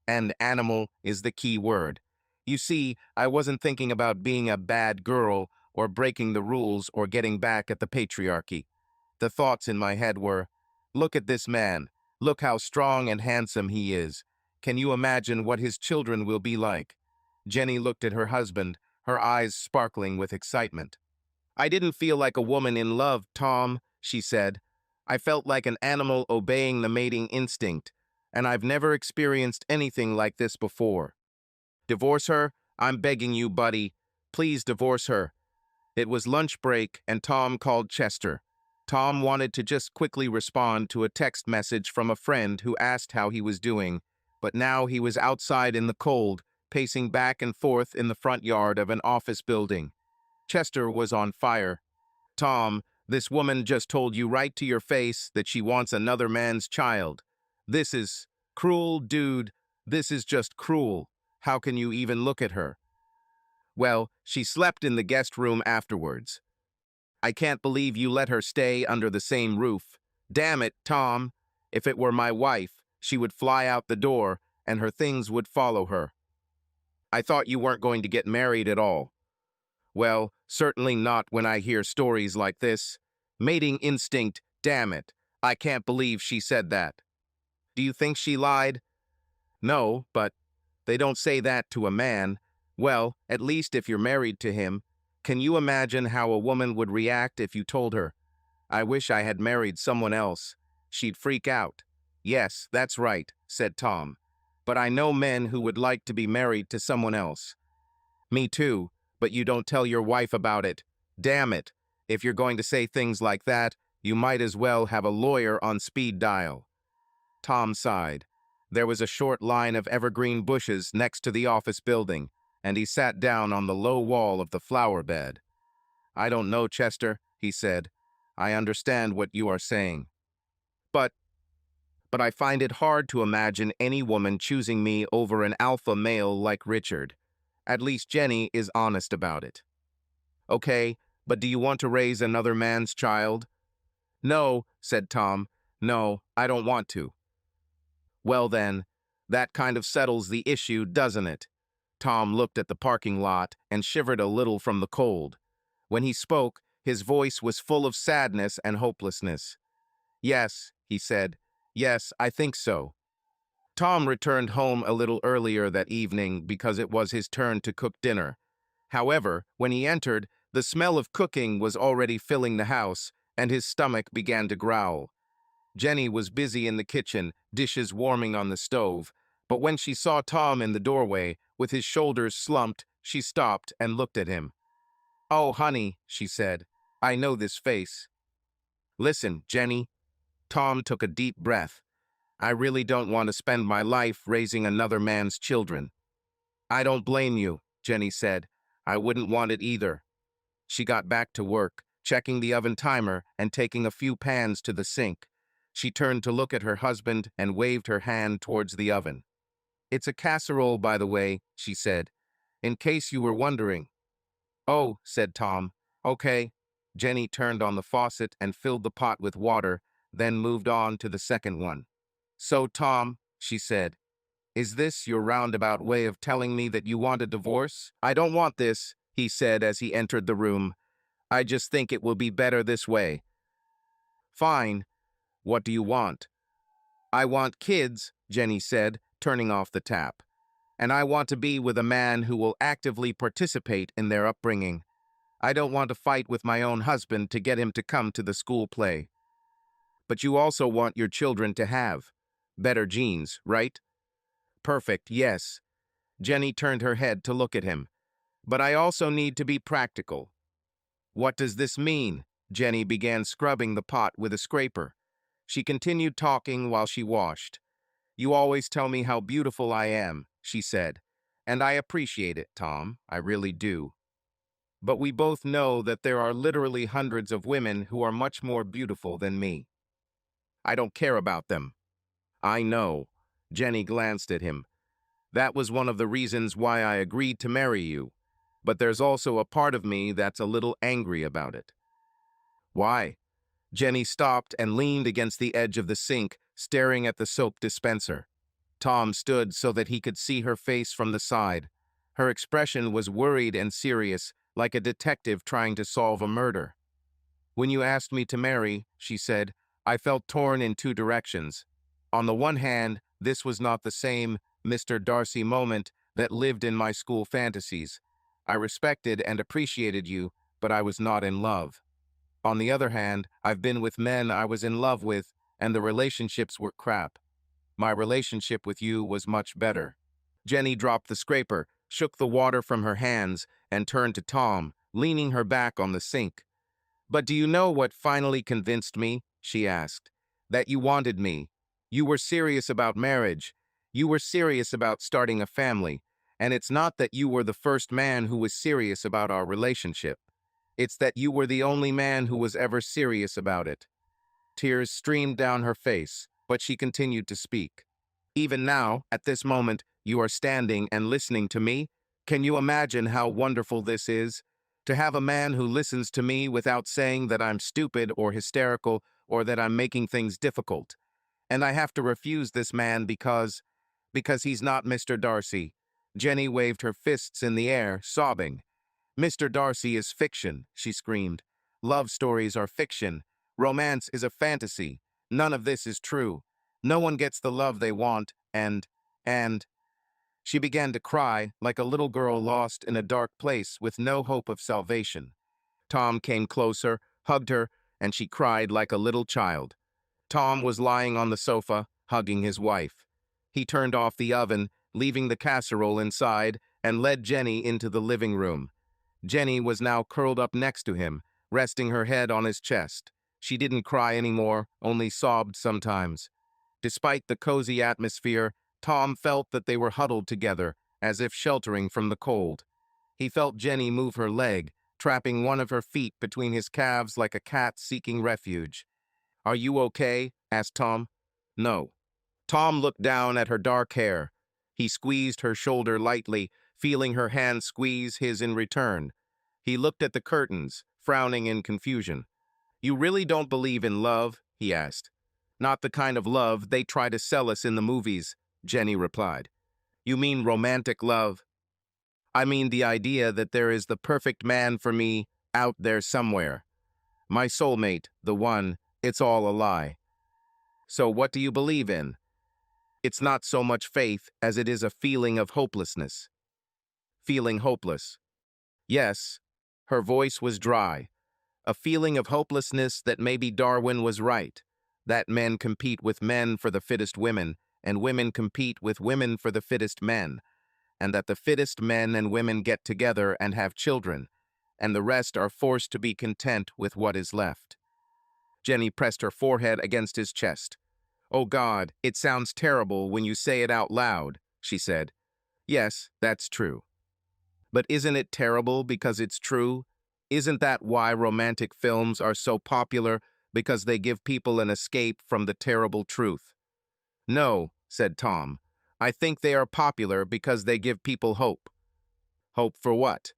And animal is the key word. You see, I wasn't thinking about being a bad girl or breaking the rules or getting back at the patriarchy. The thoughts in my head were, look at this man. Look how strong and handsome he is. Can you imagine what his children will be like? Jenny looked at her husband, her eyes sparkling with excitement. I didn't feel like a woman in love, Tom, she said. I felt like an animal obeying the mating instinct, and I've never experienced anything like this before. Divorce her? I'm begging you, buddy. Please divorce her. It was lunch break, and Tom called Chester. Tom wanted to just quickly respond to a text message from a friend who asked how he was doing, but now he was outside in the cold, pacing back and forth in the front yard of an office building. Chester was on fire. Tom, This woman just told you right to your face that she wants another man's child. This is cruel, dude. This is just cruel. How can you even look at her? Well, she slept in the guest room afterwards. I can't believe you let her stay under the same roof. Damn it, Tom. If it were my wife, she would fly out the door and her things would follow her. I thought you weren't going to get married at all. Well, certainly not when I hear stories like this. Mating instinct, damn it. I can't believe she said that. Do you think she lied? No, but they don't say that to a man. Well, at least if you're married to him. Can you imagine how a woman would react if you told her, I wish I had married someone else? She'd freak out. Yes, that's right, said Tom. But I know men who would like to be married to someone else. Me too, but you don't tell your wife about it. Damn it. If you're going to say things like that, you might as well have a lawyer on speed dial. Tom sighed. There was a short line of evergreen bushes next to the office building, and he sat down on the low wall of the flower bed. I don't know, Chester, he said. I understand what you are saying. But I find it hard to imagine any woman choosing me over an alpha male like Richard. At least Jenny is honest about it. Okay, but do you want to raise another man's child? No, said Tom. No, I don't want to. Well then, that kind of settles the issue, doesn't it? Tom looked at the parking lot and shivered a little from the cold. When he spoke, his voice was full of sadness and hopelessness. Yes, he said. Yes, I think so. Tom returned home a little earlier that evening because it was his turn to cook dinner. However, when he entered, the smell of cooking was already filling the house, and his stomach began to growl. Jenny was busy in the kitchen, dishes warming on the stove, but when she saw Tom in the doorway, with his shoulders slumped, she stopped and looked at him. Oh, honey, she said, I know this face. Listen, Jenny. Tom took a deep breath. I really don't want to spend my life raising another man's children. I don't blame you, Jenny said. I wouldn't want it either. She got back to work, checking the oven timer and taking a few pans to the sink. She turned to look at her husband and waved her hand towards the oven. It's a casserole, by the way, she said, in case you were wondering. Oh, said Tom. Okay. Jenny turned on the faucet and filled the pot with water, then moved on to the second one. So, Tom, she said, is this your roundabout way of telling me that you want a divorce? I don't want this, he said as he entered the room. I just think it will be better this way. Fine. What do you want? I want kids, Jenny said, turning off the tap. And I want to be with a man who will actively participate in their upbringing. I don't want to fight with my own husband to get him to come to the school play. But you also want your children to have better genes, right? Perfect, yes. Jenny turned her head to look at him. But I also need to be practical. What does this mean? Jenny began scrubbing the pot with a scraper. She continued talking while she washed. You always tell me how beautiful I am, she said. And I appreciate it, Tom. I really do. But we both know that there are literally hundreds of women who are much more beautiful than me. I don't care about them. I know. Jenny glanced at him. That was one of the reasons why I agreed to marry you. But there's also a part of me that's a little angry about it. Why? Jenny stopped and leaned against the edge of the sink, staring at the soap dispenser. Tom stood so that he could see her face from the side. Her expression was worried and serious, like a detective trying to solve a murder. When you asked me to marry, she said, I felt torn in two directions. On the one hand, this was not the same Mr. Darcy moment that lived in my school fantasies. I respected and appreciated you, but I was not in love. On the other hand, I've been with men I was in love with, and the relationships were crap. My relationship with you was much better. Jenny dropped the scraper, shook the water from her hands, and turned to Tom, leaning her back on the sink. But do you know what finally convinced me? She asked. That you wanted me. You were serious about marriage. You were serious about starting a family. And it's not that you were the first man who was serious about our relationship. It's that you were the only man who was ever serious about it." Tears streamed down her face, but she continued to speak. "Even now, at this moment, you are standing and listening to me. Can you imagine how wonderful this is? To have a man who listens to me without saying that I'm stupid or hysterical or that I'm making things difficult. And I have to refuse this man because he's not Mr. Darcy." Jenny waved her fists in the air, sobbing. "Mr. Darcy is fiction," she screamed. "Love stories are fiction. Romance is a fantasy. None of this is true. No one gets the love they want, and... She began to cry like a little girl lost in a dark place with no hope of salvation. Tom came closer, hugged her, and she cried like a little child. Tom was lying on the sofa, hugging his wife. He turned off the oven, leaving the casserole inside, and led Jenny into the living room. Jenny was now curled up next to him, resting her head on his chest. She didn't cry anymore, only sobbed sometimes. Despite the cozy atmosphere, Tom felt that they were huddled together, as if sheltering from the cold. He felt Jenny move her leg, trapping one of her feet between his calves like a cat seeking refuge. "Are you okay?" asked Tom. "No." Tom looked down at her dark hair. He squeezed her shoulder lightly, feeling her hand squeeze his in return. He looked at the curtains, frowning in confusion. "You really don't believe in love?" he asked. "Not the kind of love they try to sell us in the movies," Jenny replied. "You mean romantic love?" "I mean the idea that there is the perfect man for me out there somewhere. My soulmate, the one, it's all a lie." "So what do you believe in?" "It's not so much faith as it is a feeling of hopelessness." "Feeling hopeless?" "Yes." Her voice was dry. "A feeling of hopelessness that maybe Darwin was right, that men compete with men for the fittest women, and women compete with women for the fittest men, and that the fittest men and women get together and have children, and the rest are forced to be content with what is left." Jenny pressed her forehead against his chest. "Oh God, it sounds terrible when you say it out loud," she said. "Yes, that's true. But isn't it terrible because it's true? Isn't that why romantic films are so popular, because they give people an escape from the terrible truth?" "No," said Tom. "I think they are popular because they give people hope." "Hope for what?"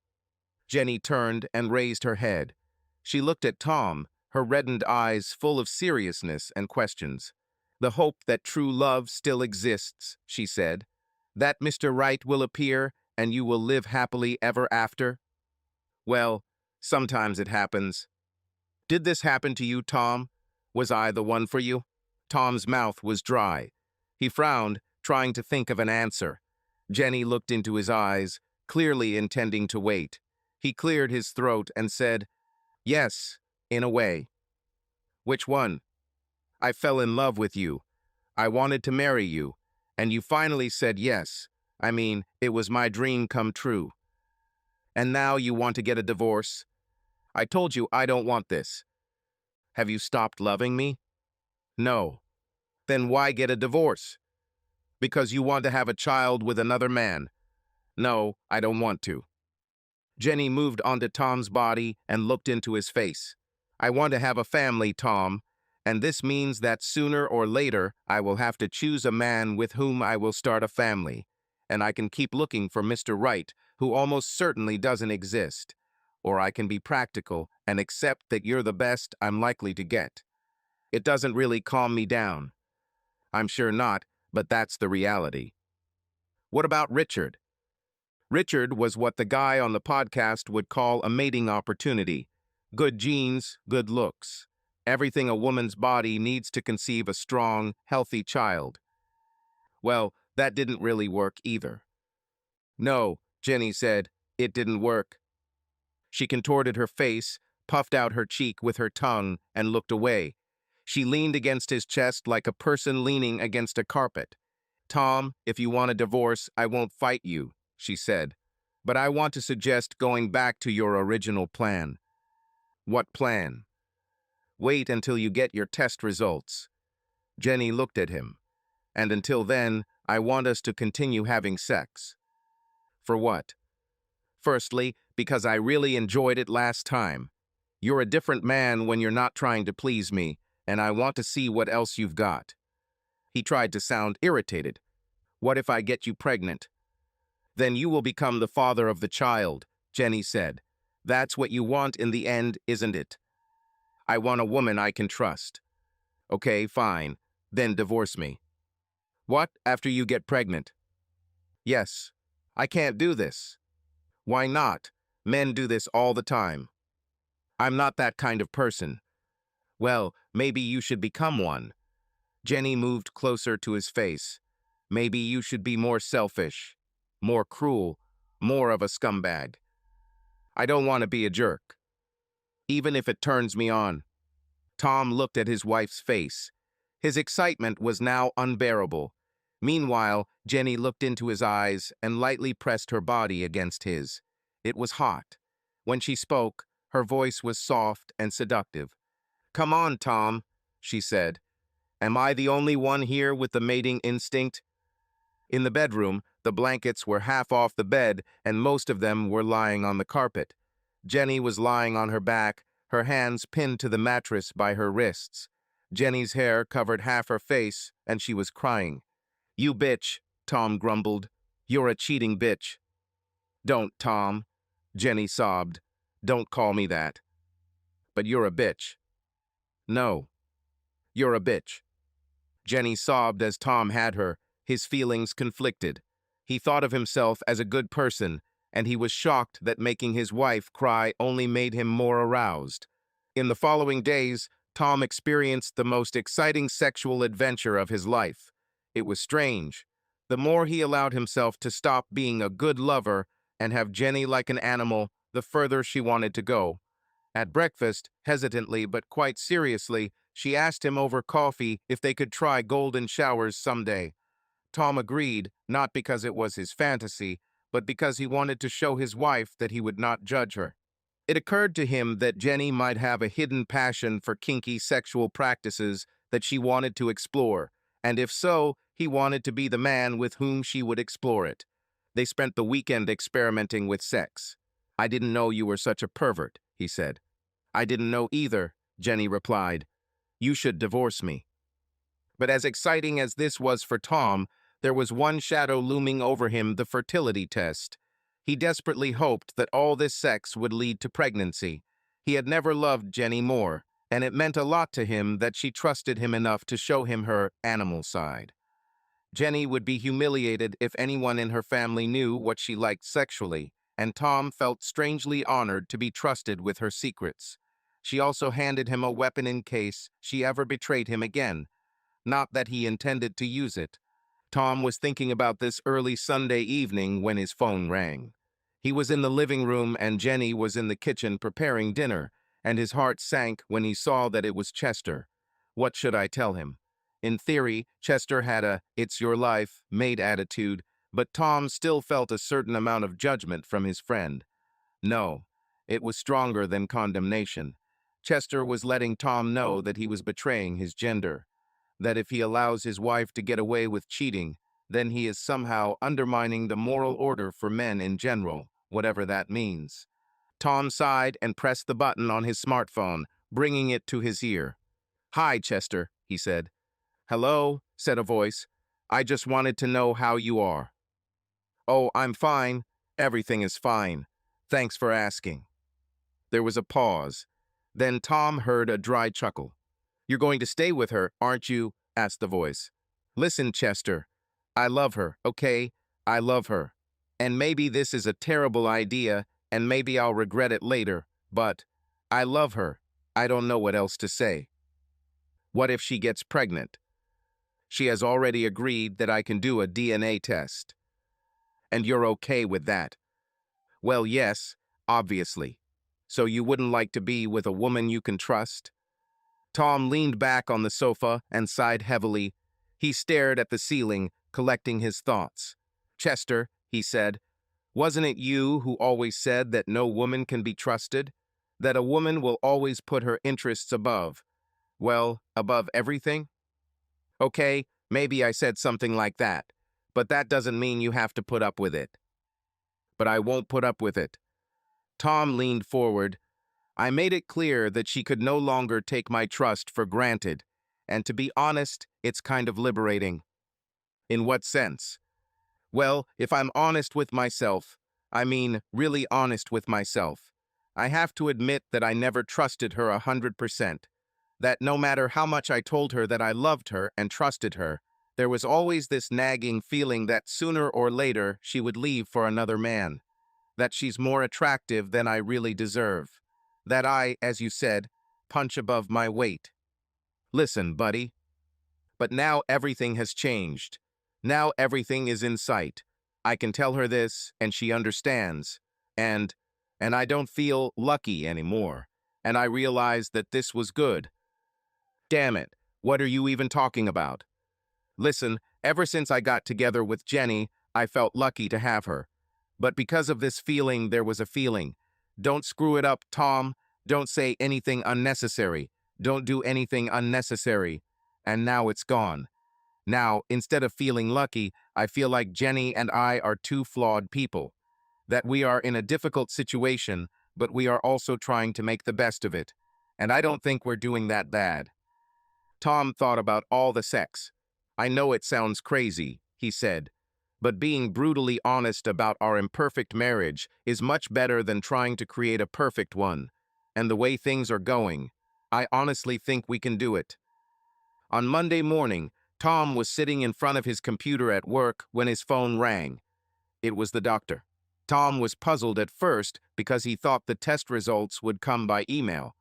Jenny turned and raised her head. She looked at Tom, her reddened eyes full of seriousness and questions. "The hope that true love still exists," she said. "That Mr. Right will appear and you will live happily ever after." "Well, sometimes it happens." "Did this happen to you, Tom? Was I the one for you?" Tom's mouth was dry. He frowned, trying to think of an answer. Jenny looked into his eyes, clearly intending to wait. He cleared his throat and said, "Yes, in a way." "Which one?" "I fell in love with you. I wanted to marry you, and you finally said yes. I mean, it was my dream come true. And now you want to get a divorce? I told you I don't want this." "Have you stopped loving me?" "No." "Then why get a divorce?" "Because you want to have a child with another man." "No, I don't want to." Jenny moved onto Tom's body and looked into his face. "I want to have a family, Tom, and this means that sooner or later I will have to choose a man with whom I will start a family, and I can keep looking for Mr. Right, who almost certainly doesn't exist. Or I can be practical and accept that you're the best I'm likely to get. It doesn't really calm me down." "I'm sure not, but that's the reality." "What about Richard?" "Richard was what the guy on the podcast would call a mating opportunity. Good genes, good looks. Everything a woman's body needs to conceive a strong, healthy child." "Well, that didn't really work either." "No," Jenny said, "it didn't work." She contorted her face, puffed out her cheek with her tongue, and looked away. She leaned against his chest like a person leaning against a carpet. "Tom, if you want a divorce, I won't fight you," she said. "But I want to suggest going back to your original plan." "What plan?" "Wait until you get your test results." Jenny looked at him. "And until then, I want us to continue having sex." "For what?" "Firstly, because I really enjoyed it last time. You're a different man when you're not trying to please me, and I want to see what else you've got." He tried to sound irritated. "What if I get you pregnant?" "Then you will become the father of the child," Jenny said. "That's what you want in the end, isn't it?" "I want a woman I can trust." "Okay, fine. Then divorce me." "What, after you get pregnant?" "Yes. I can't do this." "Why not? Men do this all the time." "I'm not that kind of person." "Well, maybe you should become one." Jenny moved closer to his face. "Maybe you should be more selfish, more cruel, more of a scumbag." "I don't want to be a jerk, even if it turns me on." Tom looked at his wife's face. His excitement was now unbearable. Meanwhile, Jenny looked into his eyes and lightly pressed her body against his. It was hot. When she spoke, her voice was soft and seductive. "Come on, Tom," she said. "Am I the only one here with the mating instinct?" In the bedroom, the blankets were half off the bed and most of them were lying on the carpet. Jenny was lying on her back, her hands pinned to the mattress by her wrists. Jenny's hair covered half her face and she was crying. "You bitch," Tom grumbled. "You're a cheating bitch." "Don't, Tom," Jenny sobbed. "Don't call me that." "But you're a bitch." "No, you're a bitch." Jenny sobbed as Tom had her, his feelings conflicted. He thought of himself as a good person, and he was shocked that making his wife cry only made him more aroused. In the following days, Tom experienced the most exciting sexual adventure of his life. It was strange. The more he allowed himself to stop being a good lover and have Jenny like an animal, the further she wanted to go. At breakfast, hesitantly but quite seriously, she asked him over coffee if they could try golden showers someday. Tom agreed, not because it was his fantasy, but because he wanted to show his wife that he would not judge her. It occurred to him that Jenny might have a hidden passion for kinky sexual practices that she wanted to explore, and if so, he wanted to be the man with whom she would explore it. They spent the weekend experimenting with sex. "I didn't know you were such a pervert," he said. "I didn't know either," Jenny replied. "You should divorce me." But as exciting as this was for Tom, there was one shadow looming over him, the fertility test. He desperately hoped that all this sex would lead to pregnancy. He had never loved Jenny more, and it meant a lot to him that she trusted him enough to show him her animal side. Jenny would be humiliated if anyone in her family knew what she liked sexually, and Tom felt strangely honored to be trusted with her secrets. She also handed him a weapon in case she ever betrayed him again. Not that he intended to use it. Tom was thinking about this early Sunday evening when his phone rang. He was in the living room and Jenny was in the kitchen preparing dinner, and his heart sank when he saw that it was Chester. What should I tell him? In theory, Chester had a "it's your life" mate attitude, but Tom still felt a certain amount of judgment from his friend. No, it was stronger than condemnation. Chester was letting Tom know that he was betraying his gender, that if he allows his wife to get away with cheating, then he is somehow undermining the moral order for men in general, whatever that means. Tom sighed and pressed the button on his smartphone, bringing it to his ear. "Hi, Chester," he said. "Hello," said a voice. "I just wanted to know how you are." "Oh, I'm fine. Everything is fine. Thanks for asking." There was a pause. Then Tom heard a dry chuckle. "You're going to stay with her, aren't you?" asked the voice. "Listen, Chester. I love her, okay? I love her. And maybe this is a terrible idea, and maybe I'll regret it later, but I love her. I don't know what else to say." "What if she gets pregnant?" "She has already agreed that I can do a DNA test." "And you're okay with that?" "Well, yes, obviously. So you wouldn't like to be with a woman you can trust?" Tom leaned back on the sofa and sighed heavily. He stared at the ceiling, collecting his thoughts. "Chester," he said, "wasn't it you who always said that no woman can be trusted? That a woman will always put her interests above, well, above everything?" "Okay, maybe I said something like that, but that doesn't mean you have to put up with it." "But I won't put up with it." Tom leaned forward. I made it clear that she could no longer take my trust for granted. And to be honest, it's kind of liberating. In what sense? Well, if I'm honest with myself, I mean really honest with myself, I have to admit that I never trusted her 100%. That no matter how much I told her that I loved her and trusted her, there was always this nagging feeling that sooner or later she would leave for another man. That she's more attractive than I really deserve. That I, as you said, punch above my weight. Listen, buddy. But now everything has changed. Now everything is in sight. I can tell her this, and she understands. And I don't feel lucky anymore. And I realize that this was good. Damn it, what are you even talking about? Listen, ever since I got together with Jenny, I felt lucky to have her. But because of this feeling, there was a feeling. Don't screw it up, Tom. Don't say anything unnecessary. Don't do anything unnecessary. And now it's gone. Now, instead of feeling lucky, I feel like Jenny and I are two flawed people. That we are in a difficult situation, but we are also trying to make the best of it. And I don't think we're doing that bad. Tom thought about all the sex. I know it sounds crazy, he said, but being brutally honest about our imperfect marriage is much better than trying to create a perfect one. And the way things are going, I honestly think we can do it. On Monday morning, Tom was sitting in front of his computer at work when his phone rang. It was the doctor. Tom was puzzled at first because he thought the test results would come by email.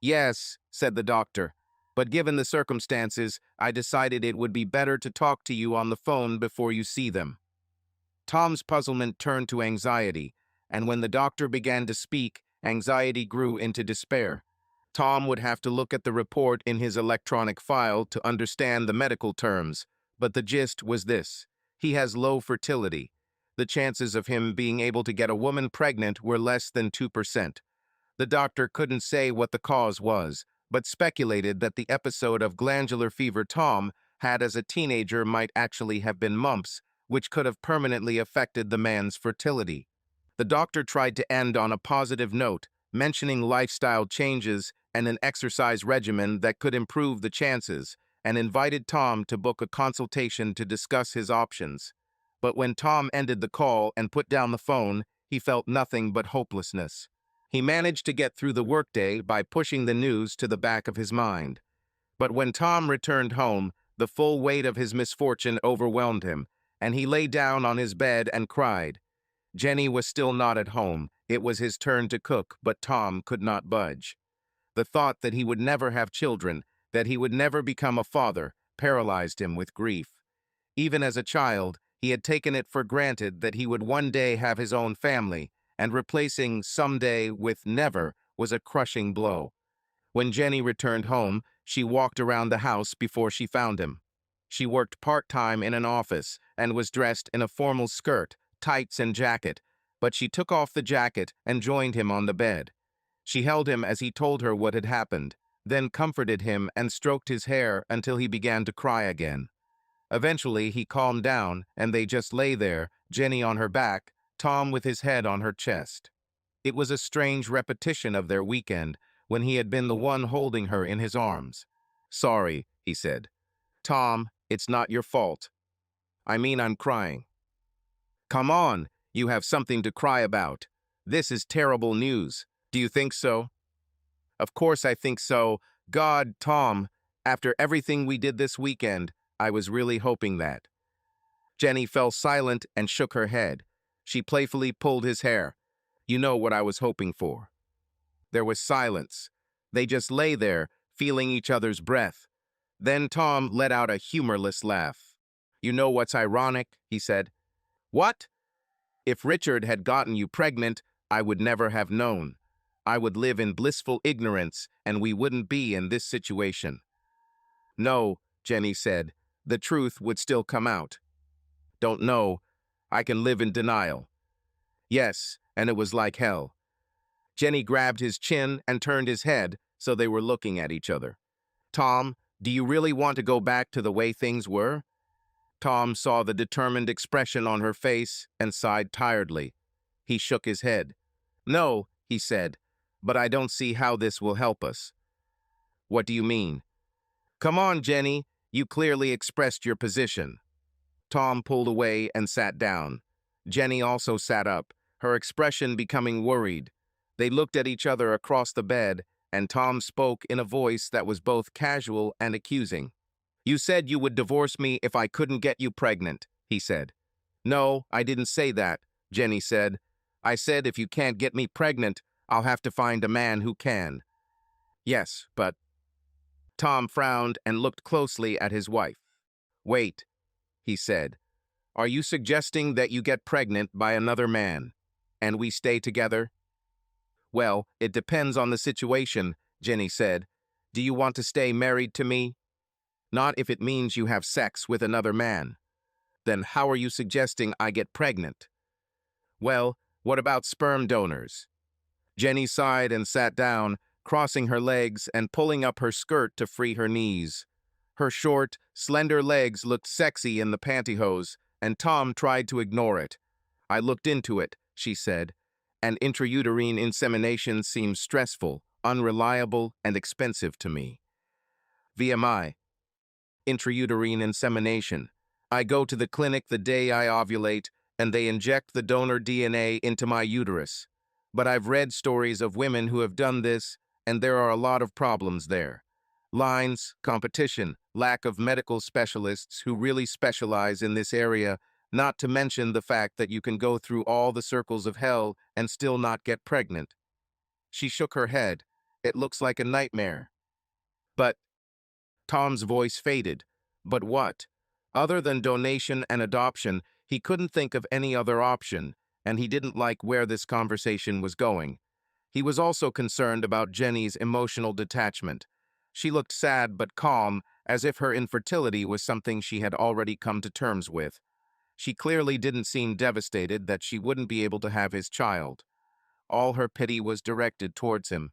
Yes, said the doctor, but given the circumstances, I decided it would be better to talk to you on the phone before you see them. Tom's puzzlement turned to anxiety, and when the doctor began to speak, anxiety grew into despair. Tom would have to look at the report in his electronic file to understand the medical terms, but the gist was this. He has low fertility. The chances of him being able to get a woman pregnant were less than 2%. The doctor couldn't say what the cause was, but speculated that the episode of glandular fever Tom had as a teenager might actually have been mumps, which could have permanently affected the man's fertility. The doctor tried to end on a positive note, mentioning lifestyle changes and an exercise regimen that could improve the chances, and invited Tom to book a consultation to discuss his options. But when Tom ended the call and put down the phone, he felt nothing but hopelessness. He managed to get through the workday by pushing the news to the back of his mind. But when Tom returned home, the full weight of his misfortune overwhelmed him, and he lay down on his bed and cried. Jenny was still not at home. It was his turn to cook, but Tom could not budge. The thought that he would never have children, that he would never become a father, paralyzed him with grief. Even as a child, he had taken it for granted that he would one day have his own family, and replacing someday with never was a crushing blow. When Jenny returned home, she walked around the house before she found him. She worked part-time in an office and was dressed in a formal skirt, tights and jacket, but she took off the jacket and joined him on the bed. She held him as he told her what had happened, then comforted him and stroked his hair until he began to cry again. Eventually, he calmed down, and they just lay there, Jenny on her back, Tom with his head on her chest. It was a strange repetition of their weekend, when he had been the one holding her in his arms. Sorry, he said. Tom, it's not your fault. I mean, I'm crying. Come on, you have something to cry about. This is terrible news. Do you think so? Of course I think so. God, Tom, after everything we did this weekend, I was really hoping that. Jenny fell silent and shook her head. She playfully pulled his hair. You know what I was hoping for. There was silence. They just lay there, feeling each other's breath. Then Tom let out a humorless laugh. You know what's ironic? He said. What? If Richard had gotten you pregnant, I would never have known. I would live in blissful ignorance, and we wouldn't be in this situation. No, Jenny said. The truth would still come out. Don't know. I can live in denial. Yes, and it was like hell. Jenny grabbed his chin and turned his head, so they were looking at each other. Tom, do you really want to go back to the way things were? Tom saw the determined expression on her face and sighed tiredly. He shook his head. No, he said, "but I don't see how this will help us." "What do you mean?" "Come on, Jenny. You clearly expressed your position." Tom pulled away and sat down. Jenny also sat up, her expression becoming worried. They looked at each other across the bed, and Tom spoke in a voice that was both casual and accusing. "You said you would divorce me if I couldn't get you pregnant," he said. "No, I didn't say that," Jenny said. "I said if you can't get me pregnant, I'll have to find a man who can." "Yes, but—" Tom frowned and looked closely at his wife. "Wait," he said. "Are you suggesting that you get pregnant by another man, and we stay together?" "Well, it depends on the situation," Jenny said. "Do you want to stay married to me?" "Not if it means you have sex with another man." "Then how are you suggesting I get pregnant?" "Well, what about sperm donors?" Jenny sighed and sat down, crossing her legs and pulling up her skirt to free her knees. Her short, slender legs looked sexy in the pantyhose, and Tom tried to ignore it. "I looked into it," she said, "and intrauterine insemination seems stressful, unreliable, and expensive to me." VMI. Intrauterine insemination. I go to the clinic the day I ovulate, and they inject the donor DNA into my uterus. But I've read stories of women who have done this, and there are a lot of problems there. Lines, competition, lack of medical specialists who really specialize in this area, not to mention the fact that you can go through all the circles of hell and still not get pregnant. She shook her head. "It looks like a nightmare." "But—" Tom's voice faded. "But what?" Other than donation and adoption, he couldn't think of any other option, and he didn't like where this conversation was going. He was also concerned about Jenny's emotional detachment. She looked sad but calm, as if her infertility was something she had already come to terms with. She clearly didn't seem devastated that she wouldn't be able to have his child. All her pity was directed towards him.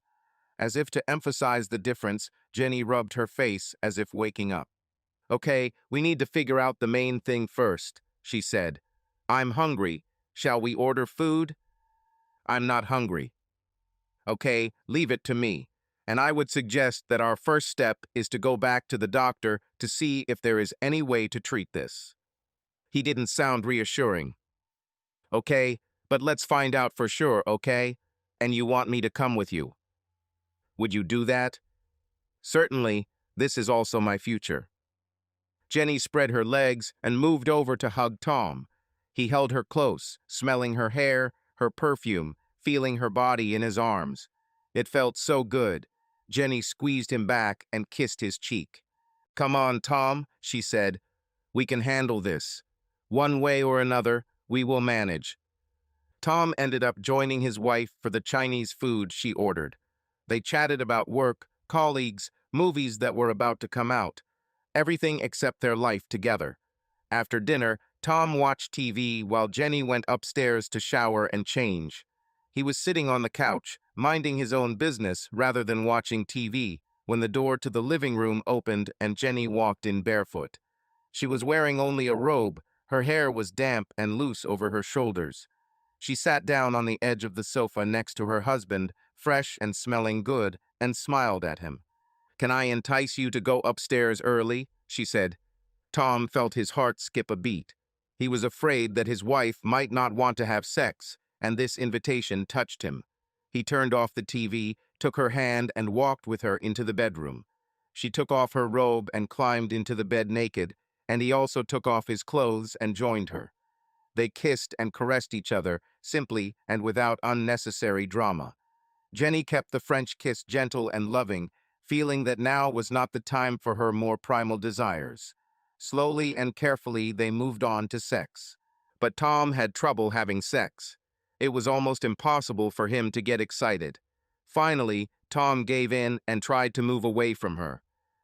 As if to emphasize the difference, Jenny rubbed her face as if waking up. "Okay, we need to figure out the main thing first," she said. "I'm hungry. Shall we order food?" "I'm not hungry." "Okay, leave it to me. And I would suggest that our first step is to go back to the doctor to see if there is any way to treat this." He didn't sound reassuring. "Okay, but let's find out for sure, okay? And you want me to come with you. Would you do that?" "Certainly. This is also my future." Jenny spread her legs and moved over to hug Tom. He held her close, smelling her hair, her perfume, feeling her body in his arms. It felt so good. Jenny squeezed him back and kissed his cheek. "Come on, Tom," she said. "We can handle this. One way or another, we will manage." Tom ended up joining his wife for the Chinese food she ordered. They chatted about work, colleagues, movies that were about to come out. Everything except their life together. After dinner, Tom watched TV while Jenny went upstairs to shower and change. He was sitting on the couch, minding his own business rather than watching TV, when the door to the living room opened and Jenny walked in barefoot. She was wearing only a robe. Her hair was damp and loose over her shoulders. She sat down on the edge of the sofa next to her husband, fresh and smelling good, and smiled at him. "Can I entice you to go upstairs early?" she said. Tom felt his heart skip a beat. He was afraid that his wife might not want to have sex, and this invitation touched him. He turned off the TV, took her hand, and walked with her into the bedroom. She took off her robe and climbed into the bed naked, and he also took off his clothes and joined her. They kissed and caressed each other, simply and without unnecessary drama. Jenny kept the French kiss gentle and loving, feeling that now was not the time for her more primal desires. Slowly and carefully they moved on to sex. But Tom had trouble having sex. It was almost impossible for him to get excited. Finally, Tom gave in and tried to move away from her.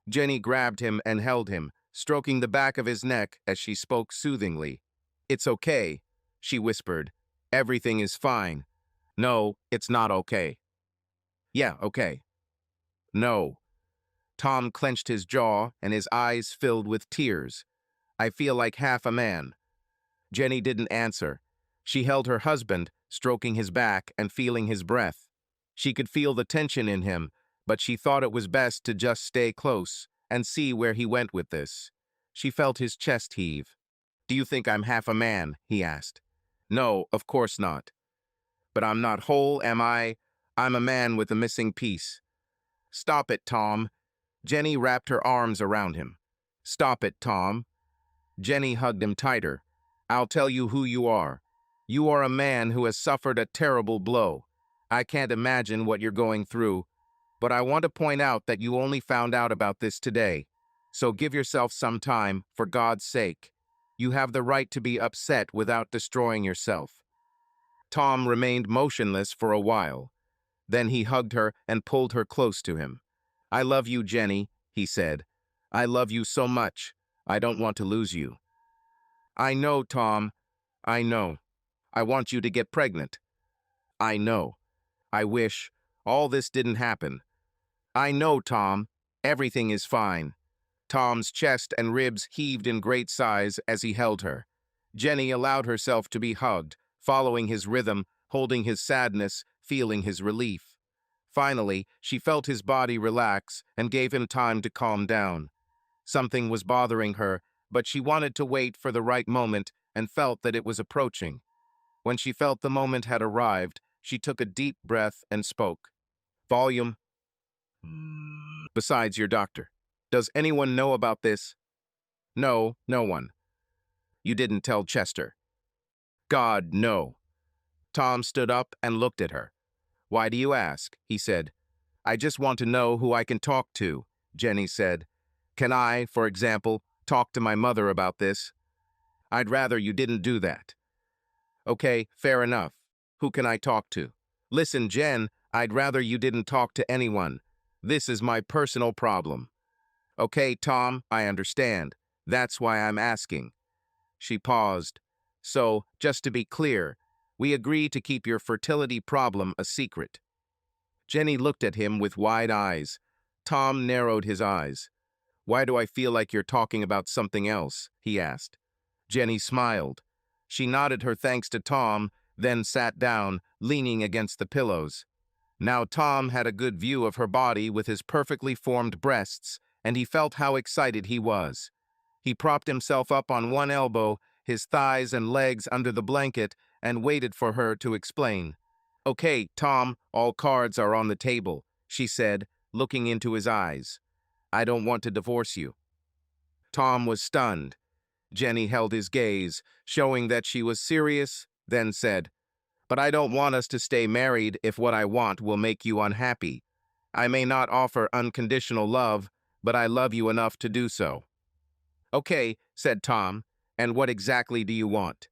Jenny grabbed him and held him, stroking the back of his neck as she spoke soothingly. "It's okay," she whispered. "Everything is fine." "No, it's not okay." "Yeah, okay." "No." Tom clenched his jaw and his eyes filled with tears. "I feel like half a man." Jenny didn't answer. She held her husband, stroking his back and feeling his breath. She could feel the tension in him, but she thought it was best to just stay close and see where he went with this. She felt his chest heave. "Do you think I'm half a man?" he asked. "No, of course not. But I'm not whole, am I? I'm a man with a missing piece." "Stop it, Tom." Jenny wrapped her arms around him. "Stop it, Tom." Jenny hugged him tighter. "I'll tell you who you are. You are a man who has suffered a terrible blow. I can't imagine what you're going through, but I want to point out that you only found out about this today. So give yourself some time, for God's sake. You have the right to be upset without destroying yourself." Tom remained motionless for a while. Then he hugged her and pulled her close to him. "I love you, Jenny," he said. "I love you so much. I don't want to lose you." "I know, Tom. I know. I want you to get pregnant." "I know. I wish all this didn't happen." "I know, Tom. Everything is fine." Tom's chest and ribs heaved in great sighs as he held her. Jenny allowed herself to be hugged, following his rhythm, holding his sadness, feeling his relief. Finally, she felt his body relax and gave him time to calm down. Something was bothering her, but she wanted to wait for the right moment and felt that it was approaching. When she felt the moment had arrived, she took a deep breath and spoke. "Volume. Besides your doctor. Does anyone know about this?" "No, no one." "You didn't tell Chester?" "God, no." Tom stood up and looked at her. "Why do you ask?" he said. "I just want to know who I can talk to," Jenny said. "Can I, for example, talk to my mother about this?" "I'd rather you didn't do that." "Okay, fair enough. Who can I talk to?" "Listen, Jen, I'd rather you didn't talk to anyone. This is my personal problem." "Okay, Tom, I understand. That's why I'm asking." She paused. "So, just to be clear, we agree to keep your fertility problem a secret." Jenny looked at him with wide eyes. Tom narrowed his eyes. "Why do I feel like you're talking about something else?" he asked. Jenny smiled. She nodded her thanks to Tom, then sat down, leaning against the pillows. Now Tom had a good view of her body with his perfectly formed breasts, and he felt how excited he was. He propped himself up on one elbow, his thighs and legs under the blanket, and waited for her to explain. "Okay, Tom, all cards are on the table," she said, looking into his eyes. "I don't want to divorce you." Tom was stunned. Jenny held his gaze, showing that she was serious, then said, "But I don't want us to stay married if what I want will make you unhappy. I may not offer unconditional love, but I love you enough to do so." "Okay," said Tom, "and what exactly do you want?"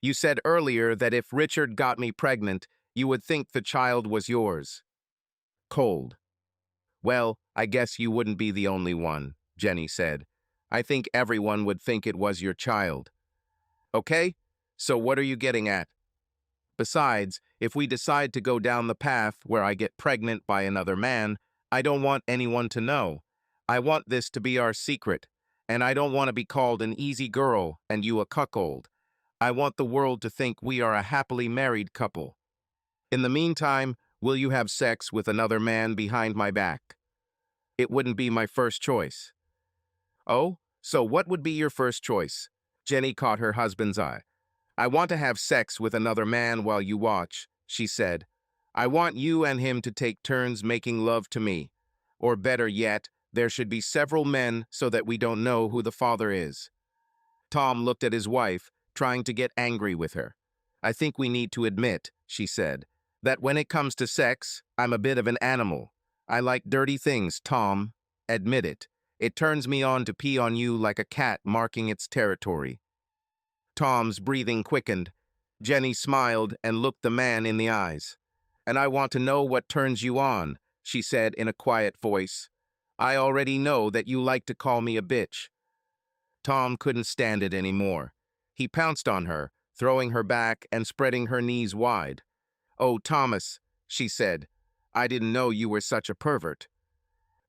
"You said earlier that if Richard got me pregnant, you would think the child was yours." Cold. "Well, I guess you wouldn't be the only one," Jenny said. "I think everyone would think it was your child." "Okay, so what are you getting at?" "Besides, if we decide to go down the path where I get pregnant by another man, I don't want anyone to know. I want this to be our secret, and I don't want to be called an easy girl and you a cuckold. I want the world to think we are a happily married couple. In the meantime, will you have sex with another man behind my back?" "It wouldn't be my first choice." "Oh, so what would be your first choice?" Jenny caught her husband's eye. "I want to have sex with another man while you watch," she said. "I want you and him to take turns making love to me. Or better yet, there should be several men so that we don't know who the father is." Tom looked at his wife, trying to get angry with her. "I think we need to admit," she said, "that when it comes to sex, I'm a bit of an animal. I like dirty things, Tom. Admit it. It turns me on to pee on you like a cat marking its territory." Tom's breathing quickened. Jenny smiled and looked the man in the eyes. "And I want to know what turns you on," she said in a quiet voice. "I already know that you like to call me a bitch." Tom couldn't stand it anymore. He pounced on her, throwing her back and spreading her knees wide. "Oh, Thomas," she said, "I didn't know you were such a pervert."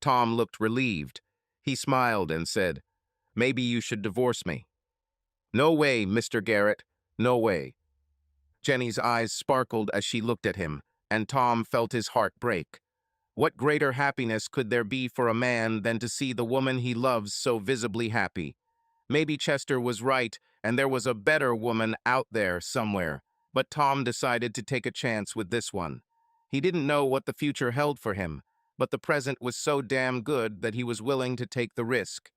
Tom looked relieved. He smiled and said, "Maybe you should divorce me." "No way, Mr. Garrett, no way." Jenny's eyes sparkled as she looked at him. and Tom felt his heart break. What greater happiness could there be for a man than to see the woman he loves so visibly happy? Maybe Chester was right, and there was a better woman out there somewhere. But Tom decided to take a chance with this one. He didn't know what the future held for him, but the present was so damn good that he was willing to take the risk.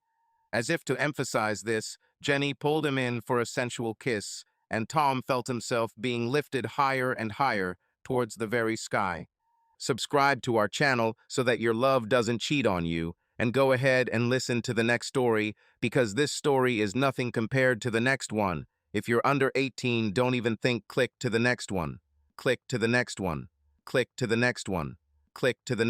As if to emphasize this, Jenny pulled him in for a sensual kiss, and Tom felt himself being lifted higher and higher towards the very sky. Subscribe to our channel so that your love doesn't cheat on you, and go ahead and listen to the next story, because this story is nothing compared to the next one. If you're under 18, don't even think. Click to the next one. Click to the next one. Click to the next one. Click to the